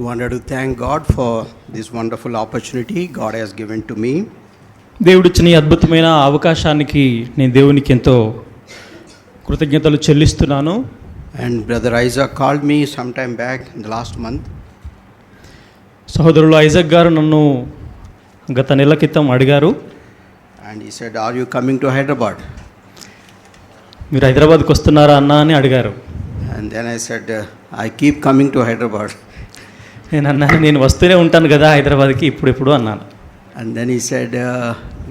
I wanted to thank God for this wonderful opportunity God has given to me. దేవుడిచ్చిన ఈ అద్భుతమైన అవకాశానికి నేను దేవునికి ఎంతో కృతజ్ఞతలు చెల్లిస్తున్నాను. And Brother Isaac called me sometime back in the last month. సహోదరులు ఐజాక్ గారు నన్ను గత నెల క్రితం అడిగారు. And he said, "Are you coming to Hyderabad?" మీరు హైదరాబాద్కి వస్తున్నారా అన్నా అని అడిగారు. And then I said, "I keep coming to Hyderabad." నేను అన్నాను, నేను వస్తూనే ఉంటాను కదా హైదరాబాద్కి ఇప్పుడు అన్నాను. And then he said,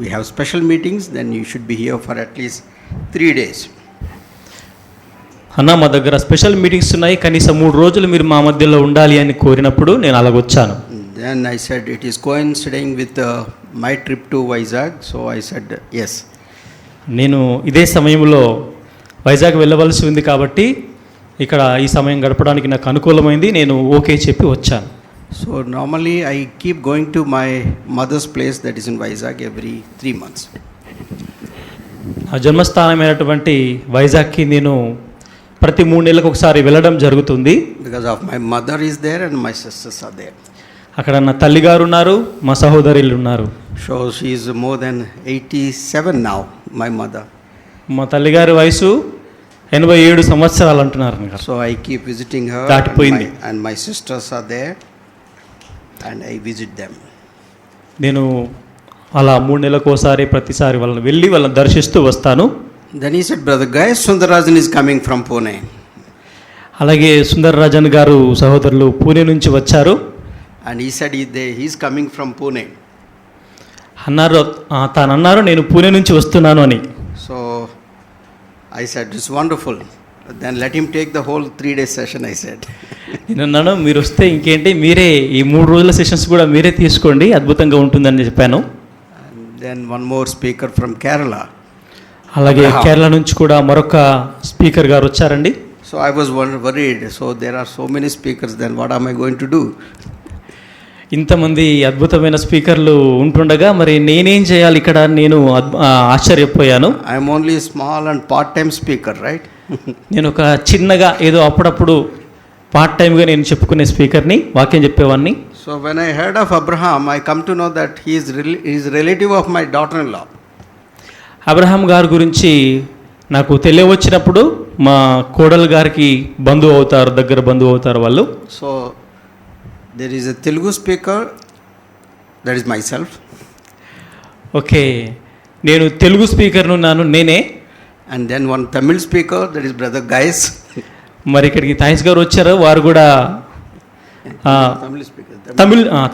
"We have special meetings, then you should be here for at least 3 days." అన్న, మా దగ్గర స్పెషల్ మీటింగ్స్ ఉన్నాయి, కనీసం 3 రోజులు మీరు మా మధ్యలో ఉండాలి అని కోరినప్పుడు నేను అలాగొచ్చాను. Then I said, "It is coinciding with my trip to Vizag," so I said, "Yes." నేను ఇదే సమయంలో వైజాగ్ వెళ్ళవలసి ఉంది కాబట్టి ఇక్కడ ఈ సమయం గడపడానికి నాకు అనుకూలమైంది, నేను ఓకే చెప్పి వచ్చాను. So normally I keep going to my mother's place that is in Vizag every 3 months. నా జన్మస్థానమైనటువంటి వైజాగ్కి నేను ప్రతి 3 నెలలకు ఒకసారి వెళ్ళడం జరుగుతుంది. Because of my mother is there and my sisters are there. అక్కడ నా తల్లిగారు ఉన్నారు, మా సహోదరులు ఉన్నారు. So she is more than 87 now, my mother. మా తల్లిగారి వయసు 87 సంవత్సరాలు అంటున్నారు. So I keep visiting her and my sisters are there and I visit them. నేను అలా 3 నెలలకు ఒకసారి ప్రతిసారి వాళ్ళని వెళ్ళి వాళ్ళని దర్శిస్తూ వస్తాను. Then he said, "Brother Gayas Sundararajan is coming from Pune." అలాగే సుందరరాజన్ గారు సహోదరులు పూణే నుంచి వచ్చారు. And he said he is coming from Pune. అన్నారు, తాను అన్నారు నేను పూణే నుంచి వస్తున్నాను అని. So I said, "It's wonderful. Then let him take the whole 3-day session," I said. నేను అన్నాను, మీరు వస్తే ఇంకేంటి, మీరే ఈ 3 రోజుల సెషన్స్ కూడా మీరే తీసుకోండి, అద్భుతంగా ఉంటుందని చెప్పాను. And then one more speaker from Kerala. అలాగే కేరళ నుంచి కూడా మరొక స్పీకర్ గారు వచ్చారండి. So I was worried. So there are so many speakers, then what am I going to do? ఇంతమంది అద్భుతమైన స్పీకర్లు ఉంటుండగా మరి నేనేం చేయాలి ఇక్కడ, నేను ఆశ్చర్యపోయాను. I am only a small and part-time speaker, right? నేను ఒక చిన్నగా ఏదో అప్పుడప్పుడు పార్ట్ టైమ్గా నేను చెప్పుకునే స్పీకర్ని, వాక్యం చెప్పేవాడిని. So when I heard of Abraham, I come to know that he is relative of my daughter-in-law. Abraham గారి గురించి నాకు తెలియవచ్చినప్పుడు మా కోడలు గారికి బంధువు అవుతారు, దగ్గర బంధువు అవుతారు వాళ్ళు. So there is a Telugu speaker, that is myself. Okay, నేను తెలుగు స్పీకర్ను ఉన్నాను, నేనే. And then one Tamil speaker, that is Brother Gayas. మరి ఇక్కడికి తాయిస్ గారు వచ్చారు, వారు కూడా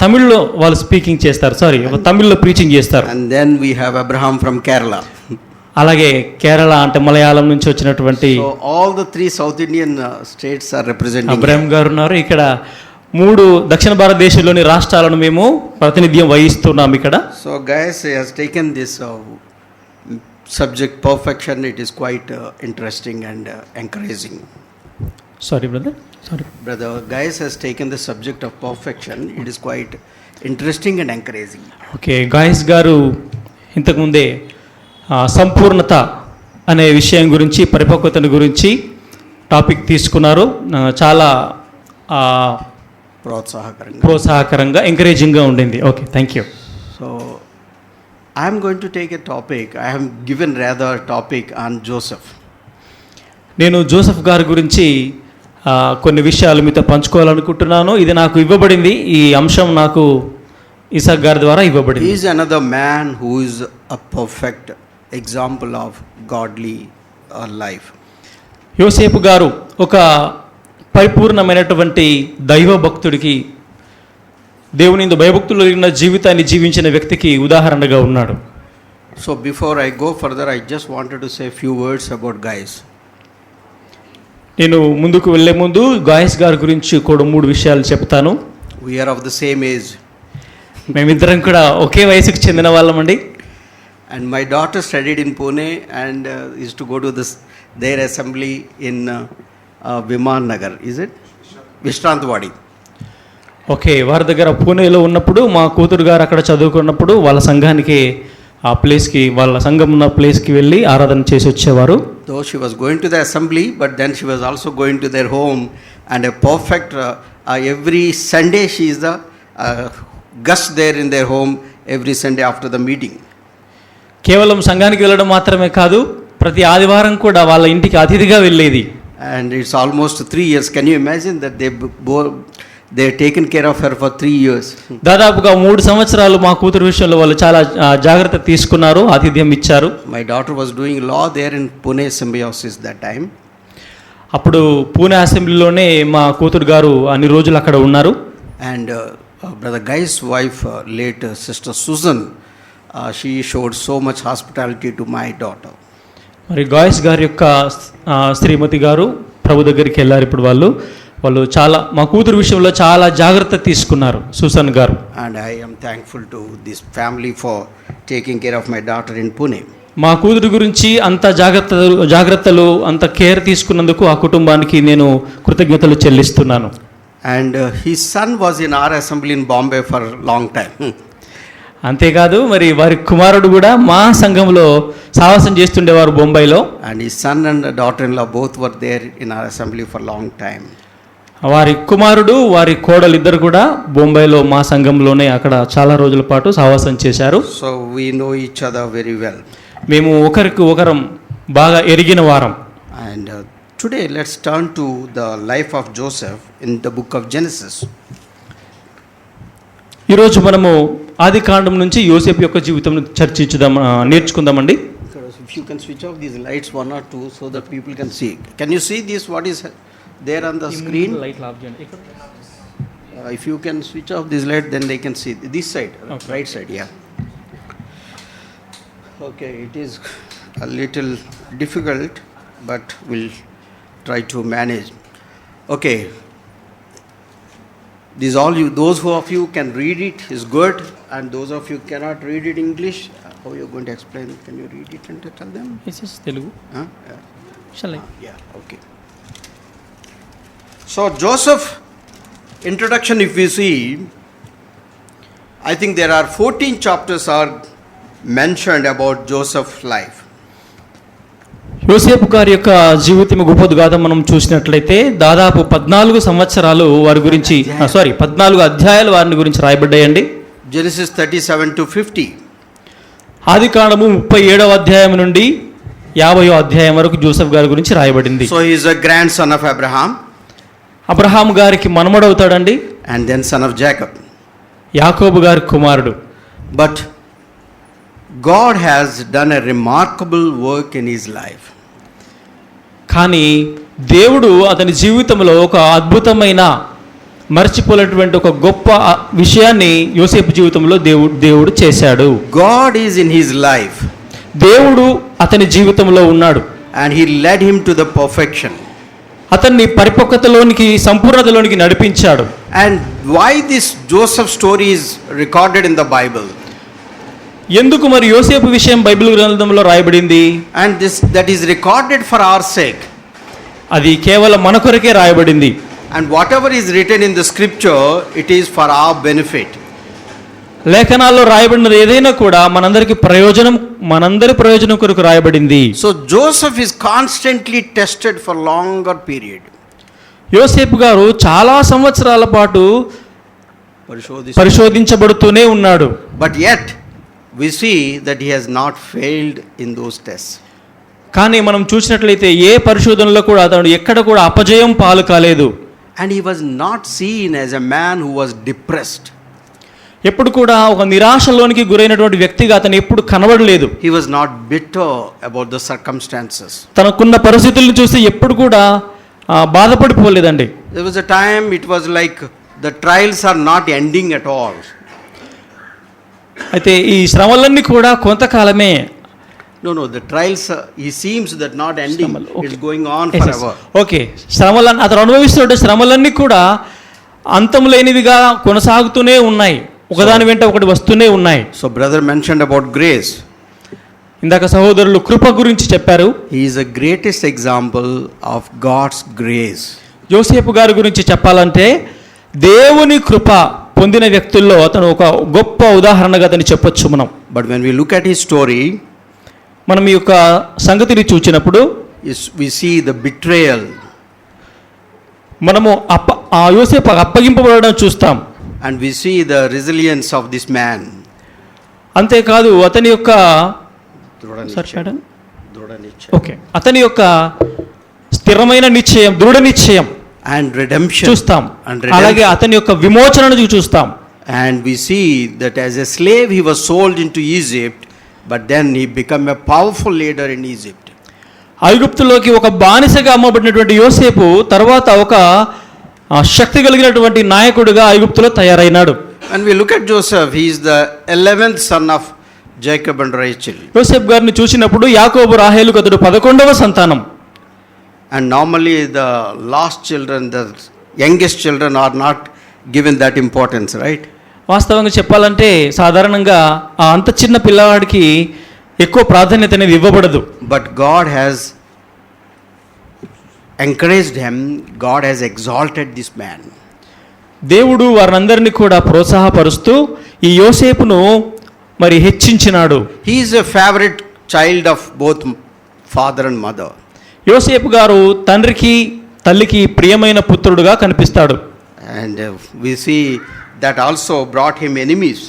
తమిళ్లో వాళ్ళు స్పీకింగ్ చేస్తారు, తమిళ్లో ప్రీచింగ్ చేస్తారు. And then we have Abraham from Kerala. అలాగే కేరళ అంటే మలయాళం నుంచి వచ్చినటువంటి all the 3 South Indian states are representing. Abraham గారు ఉన్నారు. ఇక్కడ 3 దక్షిణ భారతదేశంలోని రాష్ట్రాలను మేము ప్రాతినిధ్యం వహిస్తున్నాం ఇక్కడ. So guys has taken this subject perfection. It is quite interesting and encouraging. Brother Gayas has taken the subject of perfection. It is quite interesting and encouraging. Okay, Gayas గారు ఇంతకుముందే సంపూర్ణత అనే విషయం గురించి, పరిపక్వతను గురించి టాపిక్ తీసుకున్నారు. చాలా ప్రోత్సాహకరంగా ఎంకరేజింగ్గా ఉండింది. Okay, thank you. So I'm going to take a topic. I have given rather topic on Joseph. నేను జోసెఫ్ గారి గురించి కొన్ని విషయాలు మీతో పంచుకోవాలనుకుంటున్నాను. ఇది నాకు ఇవ్వబడింది, ఈ అంశం నాకు ఇసాక్ గారి ద్వారా ఇవ్వబడింది. He is another man who is a perfect example of godly life. యోసేపు గారు ఒక పరిపూర్ణమైనటువంటి దైవ భక్తుడికి, దేవుని భయభక్తులు కలిగిన జీవితాన్ని జీవించిన వ్యక్తికి ఉదాహరణగా ఉన్నాడు. So before I go further, I just wanted to say a few words about Gayas. నేను ముందుకు వెళ్ళే ముందు గాయస్ గారి గురించి కూడా 3 విషయాలు చెప్తాను. We are of the same age. మేమిద్దరం కూడా ఒకే వయసుకు చెందిన వాళ్ళమండి. And my daughter studied in Pune and used to go to their assembly in Viman Nagar. Is it? Vishrantwadi. Okay, వారి దగ్గర పూణేలో ఉన్నప్పుడు మా కూతురు గారు అక్కడ చదువుకున్నప్పుడు వాళ్ళ సంఘానికి ఆ ప్లేస్కి, వాళ్ళ సంఘం ఉన్న ప్లేస్కి వెళ్ళి ఆరాధన చేసి వచ్చేవారు. Though she was going to the assembly, but then she was also going to their home, and a perfect every Sunday she is the guest there in their home every Sunday after the meeting. కేవలం సంఘానికి వెళ్ళడం మాత్రమే కాదు, ప్రతి ఆదివారం కూడా వాళ్ళ ఇంటికి అతిథిగా వెళ్ళేది. And it's almost 3 years. Can you imagine that they taken care of her for 3 years? దాదాపుగా 3 సంవత్సరాలు మా కూతురు విషయంలో వాళ్ళు చాలా జాగ్రత్త తీసుకున్నారు, ఆతిథ్యం ఇచ్చారు. My daughter was doing law there in Pune Symbiosis that time. అప్పుడు పూణే అసెంబ్లీలోనే మా కూతురు గారు అన్ని రోజులు అక్కడ ఉన్నారు. And Brother Guy's wife, late Sister Susan, she showed so much hospitality to my daughter. మరి గాయస్ గారి యొక్క శ్రీమతి గారు ప్రభు దగ్గరికి వెళ్ళారు. ఇప్పుడు వాళ్ళు చాలా మా కూతురు విషయంలో చాలా జాగ్రత్త తీసుకున్నారు, సూసన్ గారు. And I am thankful to this family for taking care of my daughter in Pune. మా కూతురు గురించి అంత జాగ్రత్తలు అంత కేర్ తీసుకున్నందుకు ఆ కుటుంబానికి నేను కృతజ్ఞతలు చెల్లిస్తున్నాను. And his son was in our assembly in Bombay for a long time. అంతేకాదు మరి వారి కుమారుడు కూడా మా సంఘంలో సావాసం చేస్తుండేవారు బొంబాయిలో. And his son and daughter-in-law both were there in our assembly for a long time. వారి కుమారుడు వారి కోడలు ఇద్దరు కూడా బొంబాయిలో మా సంఘంలోనే అక్కడ చాలా రోజుల పాటు సావాసం చేశారు. So we know each other very well. మేము ఒకరికి ఒకరం బాగా ఎరిగిన వారం. And today let's turn to the life of Joseph in the book of Genesis. ఈరోజు మనము ఆది కాండం నుంచి యోసేపు యొక్క జీవితం నేర్చుకుందామండి. If you can switch off these lights 1 or 2 so that people can see. Can you see this, what is there on the screen? If you can switch off this light, then they can see this side, okay. Right side, yeah. Okay, it is a little difficult, but we'll try to manage. Okay. These all you, those who of you can read it is good, and those of you cannot read it English, how are you going to explain? Can you read it and tell them? This is Telugu. Huh? Shall I? Yeah, okay. So Joseph, introduction if we see, I think there are 14 chapters are mentioned about Joseph's life. యోసేపు గారి యొక్క జీవితం గొప్పది గాథ మనం చూసినట్లయితే దాదాపు 14 సంవత్సరాలు వారి గురించి 14 అధ్యాయాలు వారిని గురించి రాయబడ్డాయండి. Genesis 37 to 50. ఆది కాండము 37వ అధ్యాయం నుండి 50వ అధ్యాయం వరకు జోసెఫ్ గారి గురించి రాయబడింది. So he is a grandson of Abraham. Abraham గారికి మనమడవుతాడండి. And then son of Jacob. యాకోబు గారి కుమారుడు. But God has done a remarkable work in his life. కానీ దేవుడు అతని జీవితంలో ఒక అద్భుతమైన మర్చిపోలేటువంటి ఒక గొప్ప విషయాన్ని యోసేపు జీవితంలో దేవుడు చేశాడు. God is in his life. దేవుడు అతని జీవితంలో ఉన్నాడు. And he led him to the perfection. అతన్ని పరిపక్వతలోనికి సంపూర్ణతలోనికి నడిపించాడు. And why this Joseph story is recorded in the Bible? ఎందుకు మరి యోసేపు విషయం బైబిల్ గ్రంథంలో రాయబడింది? And that is recorded for our sake. అది కేవలం మన కొరకే రాయబడింది. And whatever is written in the scripture, it is for our benefit. లేఖనాల్లో రాయబడినది ఏదైనా కూడా మనందరి ప్రయోజనం కొరకు రాయబడింది. So Joseph is constantly tested for longer period. యోసేపు గారు చాలా సంవత్సరాల పాటు పరిశోధించబడుతూనే ఉన్నాడు. But yet we see that he has not failed in those tests. కానీ మనం చూసినట్లయితే ఏ పరిశోధనలో కూడా అతడు ఎక్కడ కూడా అపజయం పాలు కాలేదు. And he was not seen as a man who was depressed. ఎప్పుడు కూడా ఒక నిరాశలోనికి గురైనటువంటి వ్యక్తిగా అతను ఎప్పుడు కనబడలేదు. He was not bitter about the circumstances. తనకున్న పరిస్థితులను చూసి ఎప్పుడు కూడా బాధపడిపోలేదండి. There was a time it was like the trials are not ending at all. అయితే ఈ శ్రమలన్నీ కూడా కొంతకాలమే. No, the trials, he seems that not ending. Okay. It's going on forever. Okay, శ్రమలను అతను అనుభవిస్తున్న శ్రమలన్నీ కూడా అంతం లేనివిగా కొనసాగుతూనే ఉన్నాయి, ఒకదాని వెంట ఒకటి వస్తూనే ఉన్నాయి. So brother mentioned about grace. ఇందాక సహోదరులు కృప గురించి చెప్పారు. He is the greatest example of God's grace. యోసేపు గారి గురించి చెప్పాలంటే దేవుని కృప పొందిన వ్యక్తుల్లో అతను ఒక గొప్ప ఉదాహరణగా అతను చెప్పొచ్చు మనం. But when we look at his story, మనం ఈ యొక్క సంగతిని చూచినప్పుడు we see the betrayal. మనము ఆ యోసేపు అప్పగింపబడడం చూస్తాం. And we see the resilience of this man. అంతేకాదు అతని యొక్క ఓకే అతని యొక్క స్థిరమైన నిశ్చయం, దృఢ నిశ్చయం and redemption చూస్తాం. and అలాగే అతని యొక్క విమోచనను చూస్తాం. And we see that as a slave he was sold into Egypt, but then he became a powerful leader in Egypt. ఐగుప్తులోకి ఒక బానిసగా అమ్మబడినటువంటి యోసేపు తర్వాత ఒక శక్తి కలిగినటువంటి నాయకుడిగా ఐగుప్తులో తయారైనాడు. When we look at Joseph, he is the 11th son of Jacob and Rachel. యోసేపు గారిని చూసినప్పుడు యాకోబు రాహేలుకు అతడు 11వ సంతానం. And normally the last children, the youngest children are not given that importance, right? వాస్తవంగా చెప్పాలంటే సాధారణంగా ఆ అంత చిన్న పిల్లవాడికి ఎక్కువ ప్రాధాన్యత అనేది ఇవ్వబడదు. But God has encouraged him, God has exalted this man. దేవుడు వారందరినీ కూడా ప్రోత్సాహపరుస్తూ ఈ యోసేపును మరి హెచ్చించినాడు. He is a favorite child of both father and mother. యోసేపు గారు తండ్రికి తల్లికి ప్రియమైన పుత్రుడుగా కనిపిస్తాడు. And we see that also brought him enemies.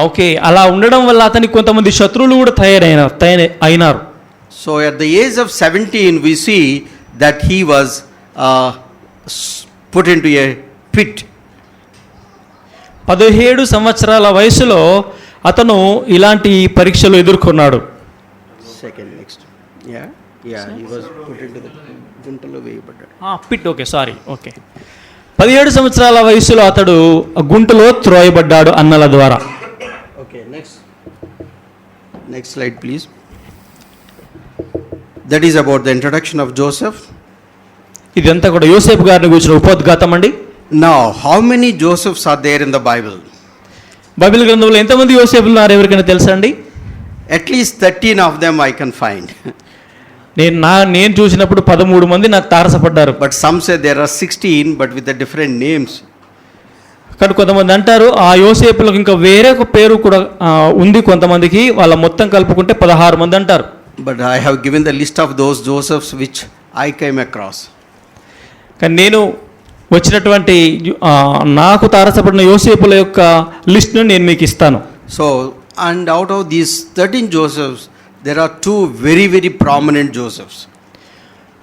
Okay, అలా ఉండడం వల్ల అతనికి కొంతమంది శత్రువులు కూడా అయినారు. So at the age of 17 we see that he was put into a pit. 17 సంవత్సరాల వయసులో అతను ఇలాంటి పరీక్షలు ఎదుర్కొన్నాడు. Second next. Yeah, he was put into the గుంటలో వేయబడ్డాడు. Pit, okay, sorry, okay. 17 సంవత్సరాల వయసులో అతడు గుంటలో త్రోయబడ్డాడు అన్నల ద్వారా. Okay, next slide please. That is about the introduction of Joseph. ఇదంతా కూడా యోసేపు గారిని గురించిన ఉపోద్ఘాతం అండి. Now, how many Josephs are there in the Bible? Bible గ్రంథంలో ఎంతమంది యోసేపులు ఉన్నారు ఎవరికైనా తెలుసా అండి? At least 13 of them I can find. నేను చూసినప్పుడు 13 మంది నాకు తారసపడ్డారు. But some say there are 16 but with the different names. కానీ కొంతమంది అంటారు ఆ యోసేపులకు ఇంకా వేరే ఒక పేరు కూడా ఉంది కొంతమందికి, వాళ్ళ మొత్తం కలుపుకుంటే 16 మంది అంటారు. But I have given the list of those Josephs which I came across. కానీ నేను వచ్చినటువంటి నాకు తారసపడిన యోసేపుల యొక్క లిస్ట్ను నేను మీకు ఇస్తాను. So, and out of these 13 Josephs, there are two very, very prominent Josephs.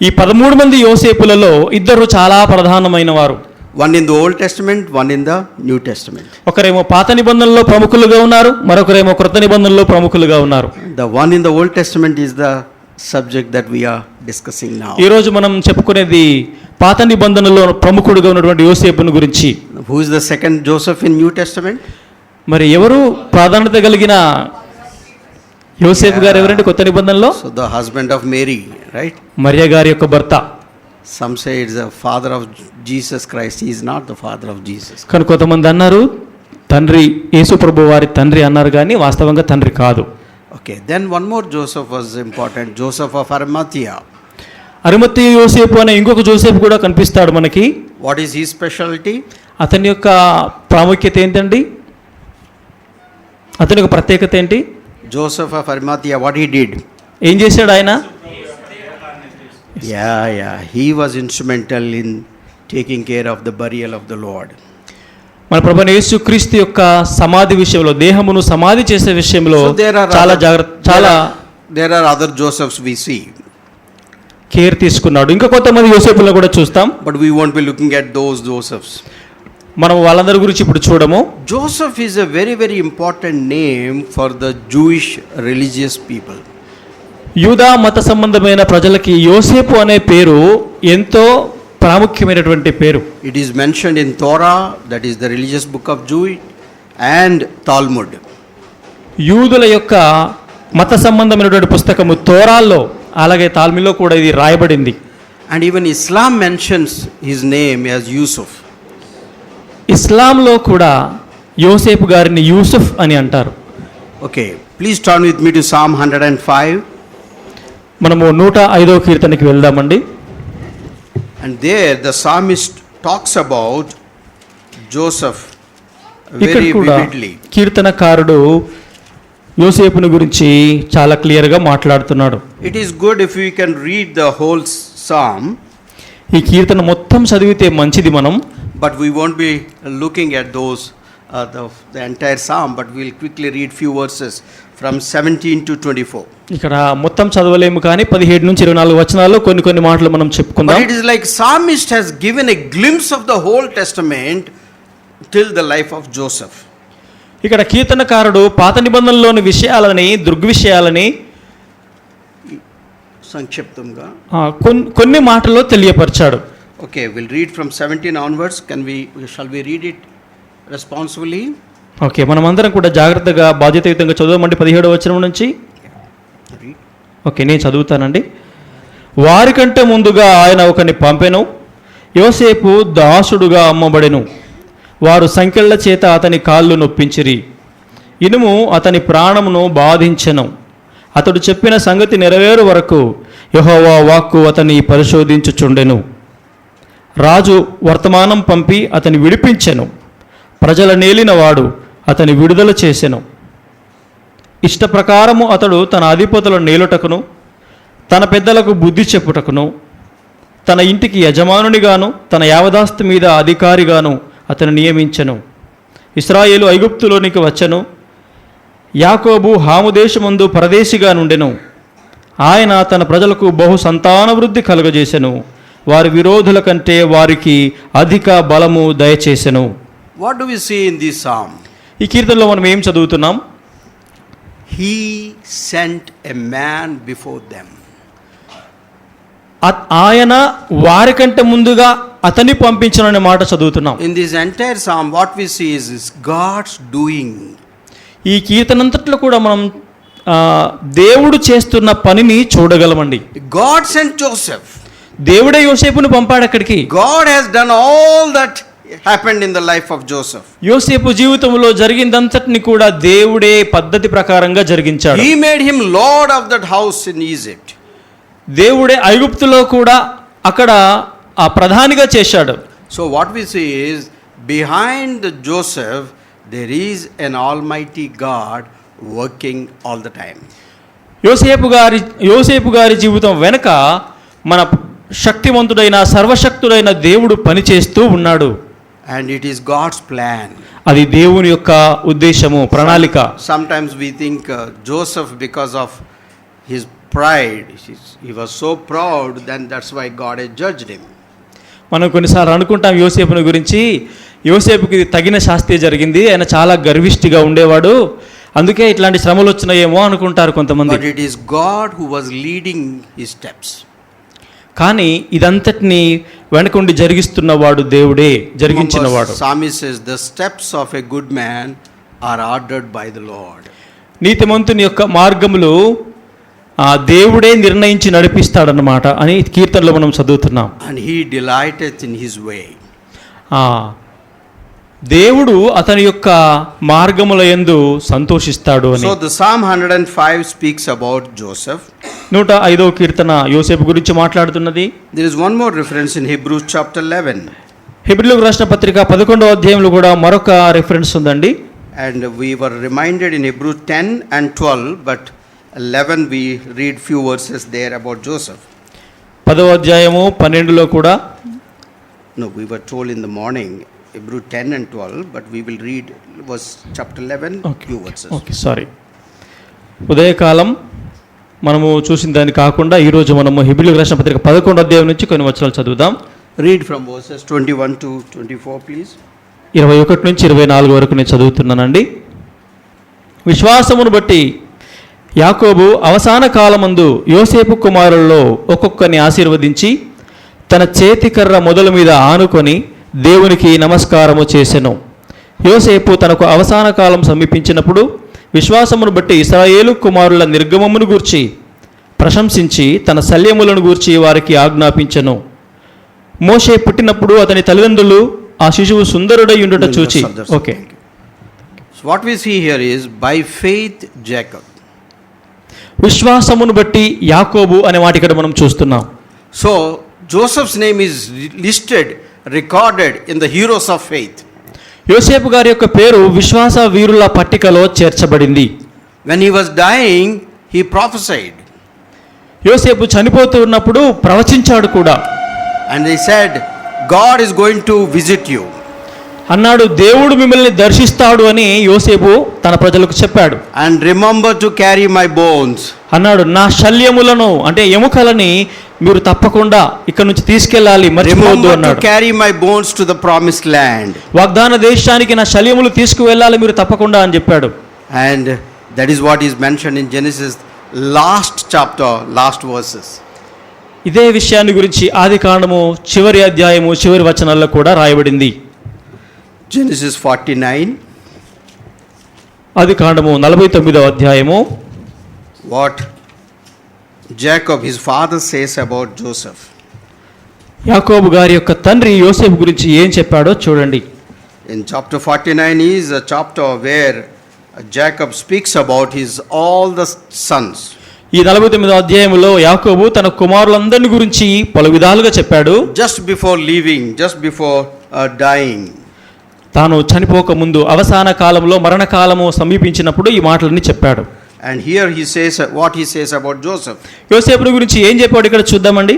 ఈ 13 మంది యోసేపులలో ఇద్దరు చాలా ప్రధానమైన వారు. One in the Old Testament, one in the New Testament. ఒకరేమో పాత నిబంధనలో ప్రముఖులుగా ఉన్నారు, మరొకరేమో క్రొత్త నిబంధనలో ప్రముఖులుగా ఉన్నారు. The one in the Old Testament is the subject that we are discussing now. ఈ రోజు మనం చెప్పుకునేది పాత నిబంధనలో ప్రముఖుడుగా ఉన్నటువంటి యోసేపును గురించి. Who is the second Joseph in New Testament? మరి ఎవరు ప్రాధాన్యత కలిగిన యోసేపు గారు ఎవరంటే కొత్త నిబంధనలో? So the husband of Mary, right? మరియ గారి యొక్క భర్త. Some say it's the father of Jesus Christ. He is not the father of Jesus. కానీ కొంతమంది అన్నారు తండ్రి, యేసు ప్రభు వారి తండ్రి అన్నారు, కానీ వాస్తవంగా తండ్రి కాదు. Okay, then one more Joseph was important, Joseph of Arimathea. అరిమత్తయి యోసేపు అనే ఇంకొక జోసేపు కూడా కనిపిస్తాడు మనకి. What is his specialty? అతని యొక్క ప్రాముఖ్యత ఏంటండి? అతని యొక్క ప్రత్యేకత ఏంటి? Joseph of Arimathea, what he did? ఏం చేశాడు ఆయన? Yeah, he was instrumental in taking care of the burial of the Lord. మన ప్రభువైన యేసుక్రీస్తు యొక్క సమాధి విషయంలో, దేహమును సమాధి చేసే విషయంలో చాలా జాగ్రత్త, చాలా there are other Josephs we see. Care తీసుకున్నాడు. ఇంకా కొంతమంది యోసేపులను కూడా చూస్తాం. But we won't be looking at those Josephs. మనం వాళ్ళందరి గురించి ఇప్పుడు చూడము. Joseph is a very, very important name for the Jewish religious people. యూదా మత సంబంధమైన ప్రజలకి యోసేపు అనే పేరు ఎంతో ప్రాముఖ్యమైనటువంటి పేరు. It is mentioned in Torah, that is the religious book of Jew, and Talmud. యూదుల యొక్క మత సంబంధమైనటువంటి పుస్తకము తోరాల్లో, అలాగే తాల్మిలో కూడా ఇది రాయబడింది. And even Islam mentions his name as Yusuf. ఇస్లాంలో కూడా యోసేపు గారిని యూసుఫ్ అని అంటారు. Okay, please turn with me to Psalm 105. మనము 105వ కీర్తనకి వెళ్దామండి. And there the psalmist talks about Joseph very vividly. కీర్తనకారుడు యోసేపుని గురించి చాలా క్లియర్గా మాట్లాడుతున్నాడు. It is good if we can read the whole psalm. ఈ కీర్తన మొత్తం చదివితే మంచిది మనం. But we won't be looking at those, the entire psalm, but we'll quickly read few verses from 17 to 24. ఇక్కడ మొత్తం చదవలేము కానీ 17 నుంచి 24 వచనాల్లో కొన్ని మాటలు మనం చెప్పుకుందాం. But it is like psalmist has given a glimpse of the whole testament till the life of Joseph. ఇక్కడ కీర్తనకారుడు పాత నిబంధనలోని విషయాలని దృగ్విషయాలని సంక్షిప్తంగా కొన్ని మాటల్లో తెలియపరిచాడు. Okay, we'll read from 17 onwards. Shall we read it responsibly? Okay, మనం అందరం కూడా జాగ్రత్తగా బాధ్యతాయుతంగా చదవమండి 17వ వచనం నుంచి. ఓకే, నేను చదువుతానండి. వారికంటే ముందుగా ఆయన ఒకని పంపెను, యోసేపు దాసుడుగా అమ్మబడెను. వారు సంకెళ్ల చేత అతని కాళ్ళు నొప్పించిరి, ఇనుము అతని ప్రాణమును బాధించెను. అతడు చెప్పిన సంగతి నెరవేరు వరకు యెహోవా వాక్కు అతని పరిశోధించుచుండెను. రాజు వర్తమానం పంపి అతని విడిపించెను. ప్రజల నేలినవాడు అతని విడుదల చేసెను. ఇష్టప్రకారము అతడు తన అధిపతుల నేలుటకును తన పెద్దలకు బుద్ధి చెప్పుటకును తన ఇంటికి యజమానునిగాను తన యావదాస్తి మీద అధికారిగాను అతను నియమించెను. ఇశ్రాయేలు ఐగుప్తులోనికి వచ్చెను. యాకోబు హాము దేశమందు పరదేశిగా నుండెను. ఆయన తన ప్రజలకు బహు సంతానవృద్ధి కలుగజేసెను. వారి విరోధుల కంటే వారికి అధిక బలము దయచేసెను. What do we see in this psalm? ఈ కీర్తనలో మనం ఏం చదువుతున్నాం? He sent a man before them. ఆయన వారికంటే ముందుగా అతన్ని పంపించననే మాట చదువుతున్నాం. In this entire psalm what we see is God's doing. ఈ కీర్తనంతట్లో కూడా మనం దేవుడు చేస్తున్న పనిని చూడగలమండి. God sent Joseph. దేవుడే యోసేపును పంపాడు అక్కడికి. God has done all that happened in the life of Joseph. యోసేపు జీవితంలో జరిగిందంతటిని కూడా దేవుడే పద్ధతి ప్రకారంగా జరిగించాడు. He made him lord of that house in Egypt. దేవుడే ఐగుప్తులో కూడా అక్కడ ఆ ప్రధానిగా చేశాడు. So what we see is behind Joseph there is an almighty God working all the time. యోసేపు గారి జీవితం వెనుక మన శక్తివంతుడైన సర్వశక్తుడైన దేవుడు పనిచేస్తూ ఉన్నాడు. And it is God's plan. అది దేవుని యొక్క ఉద్దేశము, ప్రణాళిక. Sometimes we think Joseph, because of his pride, he was so proud, then that's why God has judged him. మనం కొన్నిసార్లు అనుకుంటాం యోసేపుని గురించి, యోసేపుకి తగిన శాస్తి జరిగింది, ఆయన చాలా గర్విష్టిగా ఉండేవాడు, అందుకే ఇట్లాంటి శ్రమలు వచ్చినాయేమో అనుకుంటారు కొంతమంది. But it is God who was leading his steps. కానీ ఇదంతటిని వెనకుండి జరిగిస్తున్నవాడు దేవుడే, జరిగించినవాడు. Psalmist says the steps of a good man are ordered by the Lord. నీతిమంతుని యొక్క మార్గములు ఆ దేవుడే నిర్ణయించి నడిపిస్తాడన్నమాట అని కీర్తనలో మనం చదువుతున్నాం. And he delighteth in his way. దేవుడు అతని యొక్క మార్గముల యందు సంతోషిస్తాడు అని. So the Psalm 105 speaks about Joseph. 105వ కీర్తన యోసేపు గురించి మాట్లాడుతున్నది. There is one more reference in Hebrews chapter 11. హెబ్రీయులకు రాసిన పత్రిక 11వ అధ్యాయంలో కూడా మరొక రిఫరెన్స్ ఉందండి. And we were reminded in Hebrews 10 and 12, but 11 we read few verses there about Joseph. 10వ అధ్యాయము 12లో కూడా No, we were told in the morning Hebrews 10 and 12, but we will read verse chapter 11 few verses. Okay, sorry. ఉదయకాలం మనము చూసిన దాన్ని కాకుండా ఈరోజు మనము హెబ్రీయులకు రాసిన పత్రిక 11వ అధ్యాయం నుంచి కొన్ని వచనాలు చదువుదాం. Read from verses 21 to 24 please. 21 నుంచి 24 వరకు నేను చదువుతున్నానండి. విశ్వాసమును బట్టి యాకోబు అవసాన కాలమందు యోసేపు కుమారుల్లో ఒక్కొక్కరిని ఆశీర్వదించి తన చేతికర్ర మొదలు మీద ఆనుకొని దేవునికి నమస్కారము చేసెను. యోసేపు తనకు అవసాన కాలం సమీపించినప్పుడు విశ్వాసమును బట్టి ఇశ్రాయేలు కుమారుల నిర్గమమును గూర్చి ప్రశంసించి తన శల్యములను గూర్చి వారికి ఆజ్ఞాపించెను. మోషే పుట్టినప్పుడు అతని తల్లిదండ్రులు ఆ శిశువు సుందరుడై ఉండుట చూచి. Okay, So what we see here is by faith Jacob. విశ్వాసమును బట్టి యాకోబు అనే మాట ఇక్కడ మనం చూస్తున్నాం. So Joseph's name is listed, recorded in the heroes of faith. యోసేపు గారి యొక్క పేరు విశ్వాస వీరుల పట్టికలో చేర్చబడింది. When he was dying, he prophesied. యోసేపు చనిపోతూ ఉన్నప్పుడు ప్రవచించాడు కూడా. And they said, God is going to visit you. అన్నాడు, దేవుడు మిమ్మల్ని దర్శిస్తాడు అని యోసేపు తన ప్రజలకు చెప్పాడు. And remember to carry my bones. అన్నాడు, నా శల్యములను అంటే ఎముకలని మీరు తప్పకుండా ఇక్కడ నుంచి తీసుకెళ్ళాలి, మర్చిపోవద్దు Remember అన్నాడు. to carry my bones to the promised land. వాగ్దాన దేశానికి నా శల్యములు తీసుకువెళ్ళాలి మీరు తప్పకుండా అని చెప్పాడు. And that is what is mentioned in Genesis last chapter, last verses. ఇదే విషయాన్ని గురించి ఆది కాండము చివరి అధ్యాయము చివరి వచనాల్లో కూడా రాయబడింది. Genesis 49. ఆది కాండము 49వ అధ్యాయము. What Jacob, his father, says about Joseph. యాకోబు గారి యొక్క తండ్రి యోసేపు గురించి ఏం చెప్పాడో చూడండి. In chapter 49 is a chapter where Jacob speaks about his all the sons. ఈ 49వ అధ్యాయంలో యాకోబు తన కుమారులందరిని గురించి పలు విధాలుగా చెప్పాడు. Just before leaving, just before dying. తాను చనిపోక ముందు అవసాన కాలంలో మరణకాలము సమీపించినప్పుడు ఈ మాటలన్నీ చెప్పాడు. And here he says what he says about Joseph. యోసేపుని గురించి ఏం చెప్పాడు ఇక్కడ చూద్దామండి.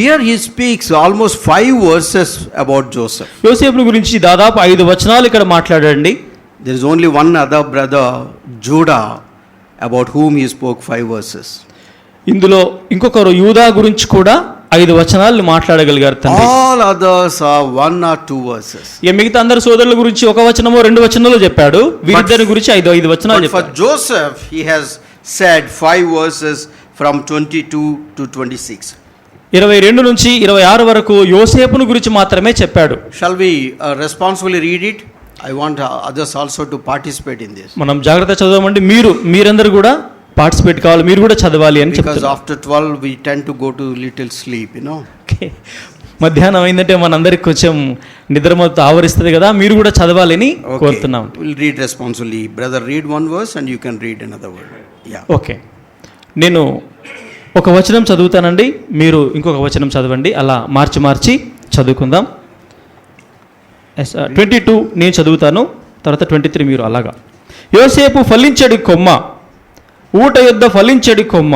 Here he speaks almost 5 verses about Joseph. యోసేపుని గురించి దాదాపు 5 వచనాలు ఇక్కడ మాట్లాడండి. There is only one other brother, Judah, about whom he spoke 5 verses. ఇందులో ఇంకొకరు యూదా గురించి కూడా 5 వచనాలను మాట్లాడగలిగారు తండ్రి. All others are 1 or 2 verses. ఇక మిగతా అందరు సోదరుల గురించి ఒక వచనమో 2 వచనాలు చెప్పాడు. వీరిద్దరి గురించి 5 వచనాలు But for చెప్పాడు. Joseph he has said 5 verses from 22 to 26. 22 నుంచి 26 వరకు యోసేపును గురించి మాత్రమే చెప్పాడు. Shall we responsibly read it? I want others also to participate in this. మనం జాగ్రత్త చదవమండి. మీరందరూ కూడా పార్టిసిపేట్ కావాలి, మీరు కూడా చదవాలి అని Because చెప్తారు. after 12 we tend to go to little sleep, you know. మధ్యాహ్నం అయిందంటే మనందరికి కొంచెం నిద్రమత్తు ఆవరిస్తుంది కదా, మీరు కూడా చదవాలని కోరుతున్నాం. We'll read responsibly. Brother, read one verse and you can read another word. Yeah. Okay, నేను ఒక వచనం చదువుతానండి, మీరు ఇంకొక వచనం చదవండి, అలా మార్చి చదువుకుందాం. 22 నేను చదువుతాను, తర్వాత 23 మీరు అలాగా. యోసేపు ఫలించడి కొమ్మ, ఊట యొద్ద ఫలించడి కొమ్మ,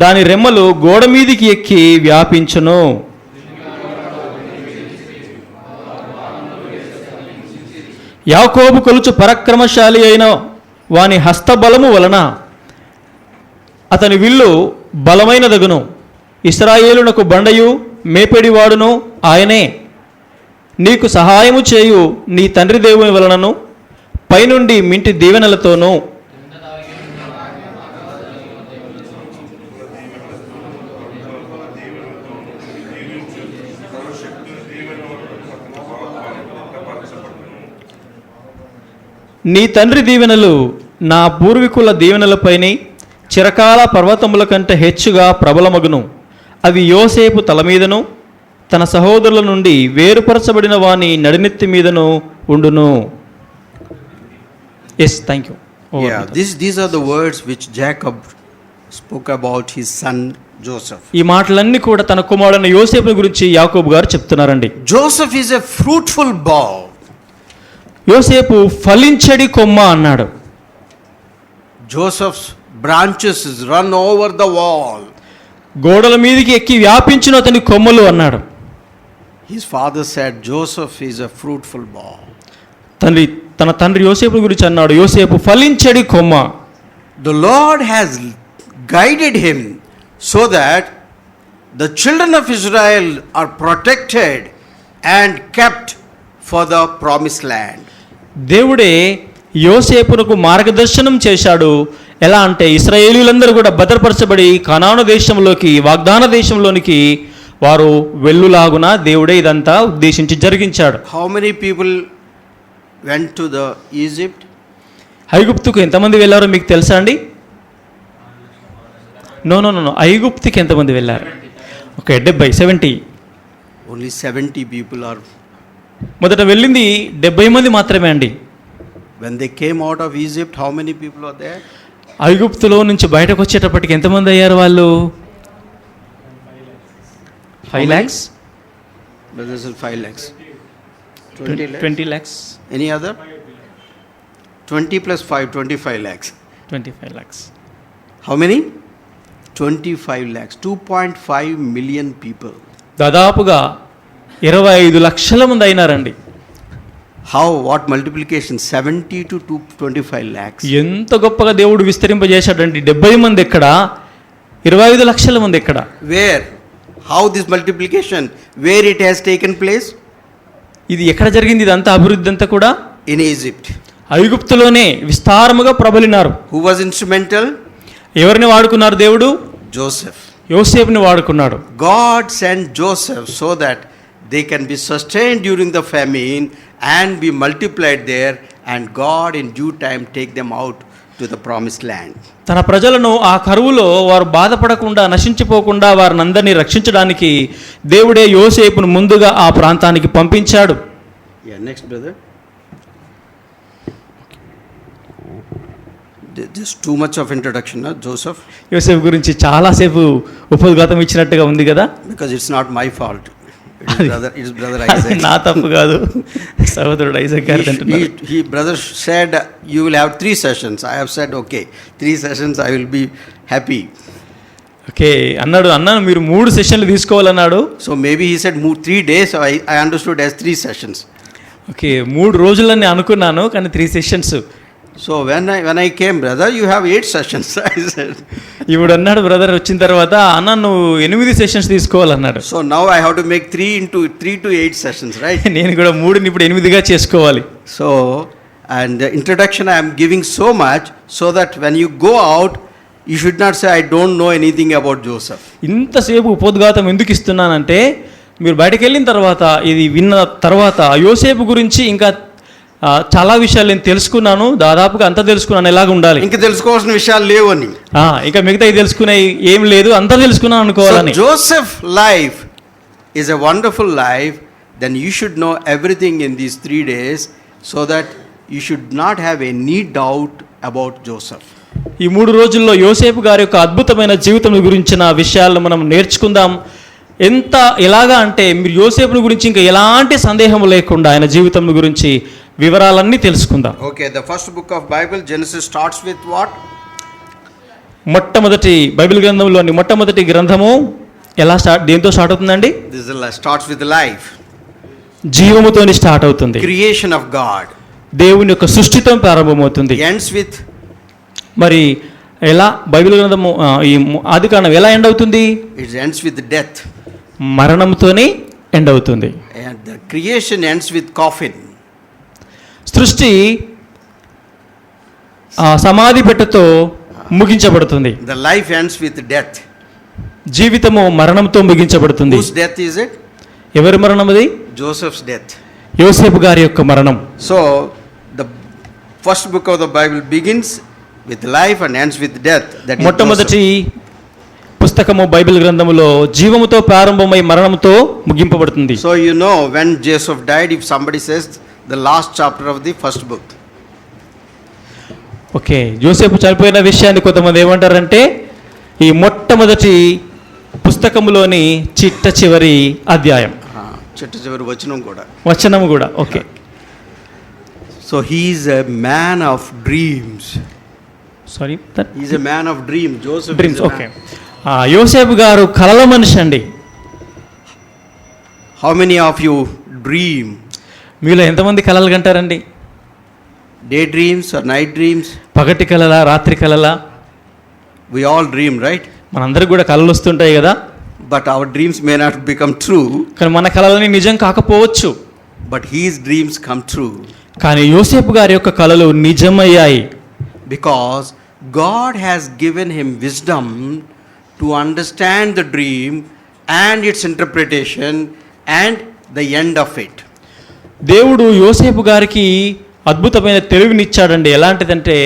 దాని రెమ్మలు గోడ మీదికి ఎక్కి వ్యాపించును. యాకోబు కొలుచు పరాక్రమశాలి అయిన వాని హస్తబలము వలన అతని విల్లు బలమైనదగును. ఇశ్రాయేలునకు బండయు మేపెడివాడును ఆయనే. నీకు సహాయము చేయు నీ తండ్రి దేవుని వలనను పైనుండి మింటి దీవెనలతోనూ నీ తండ్రి దీవెనలు నా పూర్వీకుల దీవెనలపైని చిరకాల పర్వతముల కంటే హెచ్చుగా ప్రబలమగును. అవి యోసేపు తల మీదను తన సహోదరుల నుండి వేరుపరచబడిన వాని నడినెత్తి మీదను ఉండును. Yes, thank you. Yeah, these are the words which Jacob spoke about his son Joseph. ఈ మాటలన్నీ కూడా తన కుమారుడైన యోసేపు గురించి యాకోబు గారు చెప్తున్నారండి. Joseph is a fruitful bough. యోసేపు ఫలించడి కొమ్మ అన్నాడు. Joseph's branches run over the wall. గోడల మీదకి ఎక్కి వ్యాపించిన అతని కొమ్మలు అన్నాడు. His father said Joseph is a fruitful bough. తన తండ్రి యోసేపు గురించి అన్నాడు, యోసేపు ఫలించడి కొమ్మ. The Lord has guided him so that the children of Israel are protected and kept for the promised land. దేవుడే యోసేపునకు మార్గదర్శనం చేశాడు. ఎలా అంటే ఇశ్రాయేలీయులందరూ కూడా భద్రపరచబడి కనాను దేశంలోకి, వాగ్దాన దేశంలోనికి వారు వెళ్ళులాగున దేవుడే ఇదంతా ఉద్దేశించి జరిగించాడు. How many people went to the Egypt? ఐగుప్తుకు ఎంతమంది వెళ్ళారో మీకు తెలుసా అండి? నో, ఐగుప్తుకి ఎంతమంది వెళ్ళారు? ఓకే, 70. Only 70 people are. మొదట వెళ్ళింది 70 మంది మాత్రమే అండి. When they came out of Egypt, how many people are there? ఐగుప్తులో నుంచి బయటకు వచ్చేటప్పటికి ఎంతమంది అయ్యారు వాళ్ళు? 5 lakhs? Brothers, 5 lakhs. 20 lakhs? Any other? 20 plus 5, 25 lakhs. 25 lakhs. How many? 25 lakhs. 2.5 million people. దాదాపుగా 25 లక్షల మంది అయినారండి. How, what multiplication? 70 to 25 lakhs. ఎంత గొప్పగా దేవుడు విస్తరింపజేశాడండి. 70 మంది ఎక్కడ, 25 లక్షల మంది ఎక్కడ. Where? How this multiplication? Where it has taken place? ఇది ఎక్కడ జరిగింది? ఇదంతా అభివృద్ధి అంతా కూడా In Egypt. ఐగుప్తులోనే విస్తారముగా ప్రబలినారు. Who was instrumental? ఎవరిని వాడుకున్నారు దేవుడు? Joseph. యోసేపుని వాడుకున్నాడు. God sent Joseph so that they can be sustained during the famine and be multiplied there, and God in due time take them out to the promised land. తన ప్రజలను ఆ కరువులో వారు బాధపడకుండా నశించిపోకుండా వారిని అందరినీ రక్షించడానికి దేవుడే యోసేపును ముందుగా ఆ ప్రాంతానికి పంపించాడు. Yeah, next brother. Just too much of introduction, no? Joseph. యోసేపు గురించి చాలాసేపు ఉపోద్ఘాతం ఇచ్చినట్టుగా ఉంది కదా. Because it's not my fault. It is brother Isaac. నా తప్పు కాదు, సహోదరుడు ఐజాక్ గారు అంటున్నారు. He brother said you will have 3 sessions. I have said okay, 3 sessions I will be happy. Okay అన్నాను మీరు 3 సెషన్లు తీసుకోవాలన్నాడు. So maybe he said 3 days. I understood as 3 sessions. Okay 3 రోజులని అనుకున్నాను, కానీ 3 sessions. So when I came, brother, you have 8 sessions. I said. ఇప్పుడు అన్నాడు brother వచ్చిన తర్వాత, అన్న నువ్వు 8 sessions తీసుకోవాలన్నాడు. So now I have to make 3 to 8 sessions, right? నేను కూడా 3ని ఇప్పుడు 8గా చేసుకోవాలి. So, and the introduction I am giving so much so that when you go out, you should not say I don't know anything about Joseph. ఇంతసేపు ఉపోద్ఘాతం ఎందుకు ఇస్తున్నానంటే, మీరు బయటకు వెళ్ళిన తర్వాత, ఇది విన్న తర్వాత యోసేపు గురించి ఇంకా చాలా విషయాలు నేను తెలుసుకున్నాను, దాదాపుగా అంతా తెలుసుకున్నాను ఎలాగ ఉండాలి. ఇంకా తెలుసుకోవాల్సిన విషయాలు లేవని, ఇంకా మిగతా తెలుసుకునే ఏం లేదు, అంతా తెలుసుకున్నాను అనుకోవాలని. Joseph life is a wonderful life. Then you should know everything in these 3 days so that you should not have any doubt about Joseph. ఈ 3 రోజుల్లో యోసేపు గారి యొక్క అద్భుతమైన జీవితం గురించిన విషయాలను మనం నేర్చుకుందాం. ఎలాగా అంటే మీరు యోసేపుని గురించి ఇంకా ఎలాంటి సందేహం లేకుండా ఆయన జీవితం గురించి వివరాలన్నీ తెలుసుకుందాం. Okay, the first book of Bible, Genesis, starts with what? మొట్టమొదటి బైబిల్ గ్రంథంలోని మొట్టమొదటి గ్రంథము దేంతో స్టార్ట్ అవుతుందండి? This starts with life. జీవముతోని స్టార్ట్ అవుతుంది. Creation of God. దేవుని యొక్క సృష్టితో ప్రారంభమవుతుంది. Ends with, మరి ఎలా బైబిల్ గ్రంథము ఈ ఆదికాండం ఎలా ఎండ్ అవుతుంది? It ends with death. మరణంతోనే ఎండ్ అవుతుంది. And the creation ends with coffin. సృష్టి సమాధి పెట్టెతో ముగించబడుతుంది. The life ends with death. జీవితము మరణంతో ముగించబడుతుంది. Whose death is it? ఎవరి మరణం అది? Joseph's death. యోసేపు గారి యొక్క మరణం. So the first book of the Bible begins with life and ends with death. That is మొట్టమొదటి Joseph. పుస్తకము బైబిల్ గ్రంథములో జీవముతో ప్రారంభమై మరణంతో ముగింపబడుతుంది. So you know when Joseph died, if somebody says the last chapter of the first book. Okay యోసేపు చనిపోయిన విషయాన్ని కొంతమంది ఏమంటారంటే ఈ మొట్టమొదటి పుస్తకములోని చిట్ట చివరి అధ్యాయం, చిట్ట చివరి వచనము కూడా. Okay So he is a man of dreams. Sorry He is a man of dreams. Joseph dreams. is a okay man. యోసేపు గారు కలల మనిషి అండి. How many of you dream? మీలో ఎంతమంది కలలు కంటారండి? Day dreams or night dreams? పగటి కలలా రాత్రి కలలా? We all dream, right? మనందరికి కూడా కలలు వస్తుంటాయి కదా. But our dreams may not become true. కానీ మన కలలని నిజం కాకపోవచ్చు. But his dreams come true. కానీ యోసేపు గారి యొక్క కలలు నిజమయ్యాయి. Because God has given him wisdom to understand the dream and its interpretation and the end of it. దేవుడు యోసేపు గారికి అద్భుతమైన తెలివినిచ్చాడండి. ఎలాంటిదంటే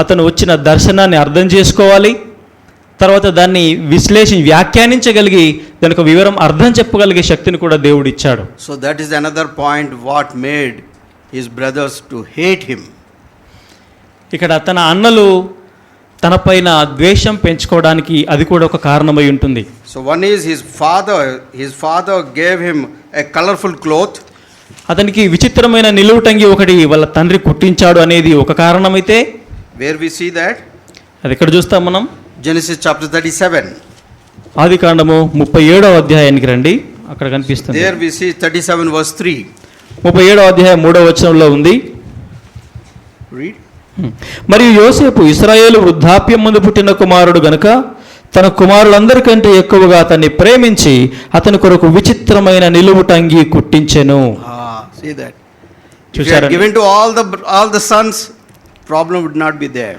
అతను వచ్చిన దర్శనాన్ని అర్థం చేసుకోవాలి, తర్వాత దాన్ని వ్యాఖ్యానించగలిగి దానికి వివరం అర్థం చెప్పగలిగే శక్తిని కూడా దేవుడు ఇచ్చాడు. So that is another point what made his brothers to hate him. ఇక్కడ తన అన్నలు తనపైన ద్వేషం పెంచుకోవడానికి అది కూడా ఒక కారణమై ఉంటుంది. So one is his father gave him a colorful cloth. అతనికి విచిత్రమైన నిలువుటంగి ఒకటి వాళ్ళ తండ్రి కుట్టించాడు అనేది ఒక కారణమైతే, where we see that అది ఎక్కడ చూస్తాం మనం? Genesis chapter 37. ఆదికాండము 37వ అధ్యాయానికి రండి. అక్కడ కనిపిస్తుంది. There we see 37 verse 3. 37వ అధ్యాయం 3వ వచనంలో ఉంది. Read. మరియు యోసేపు ఇశ్రాయేలు వృద్ధాప్యం ముందు పుట్టిన కుమారుడు గనుక తన కుమారులందరికంటే ఎక్కువగా అతన్ని ప్రేమించి అతని కొరకు విచిత్రమైన నిలువుటంగి కుట్టించెను. See that. If you చూశారా? had given to all the sons, problem would not be there.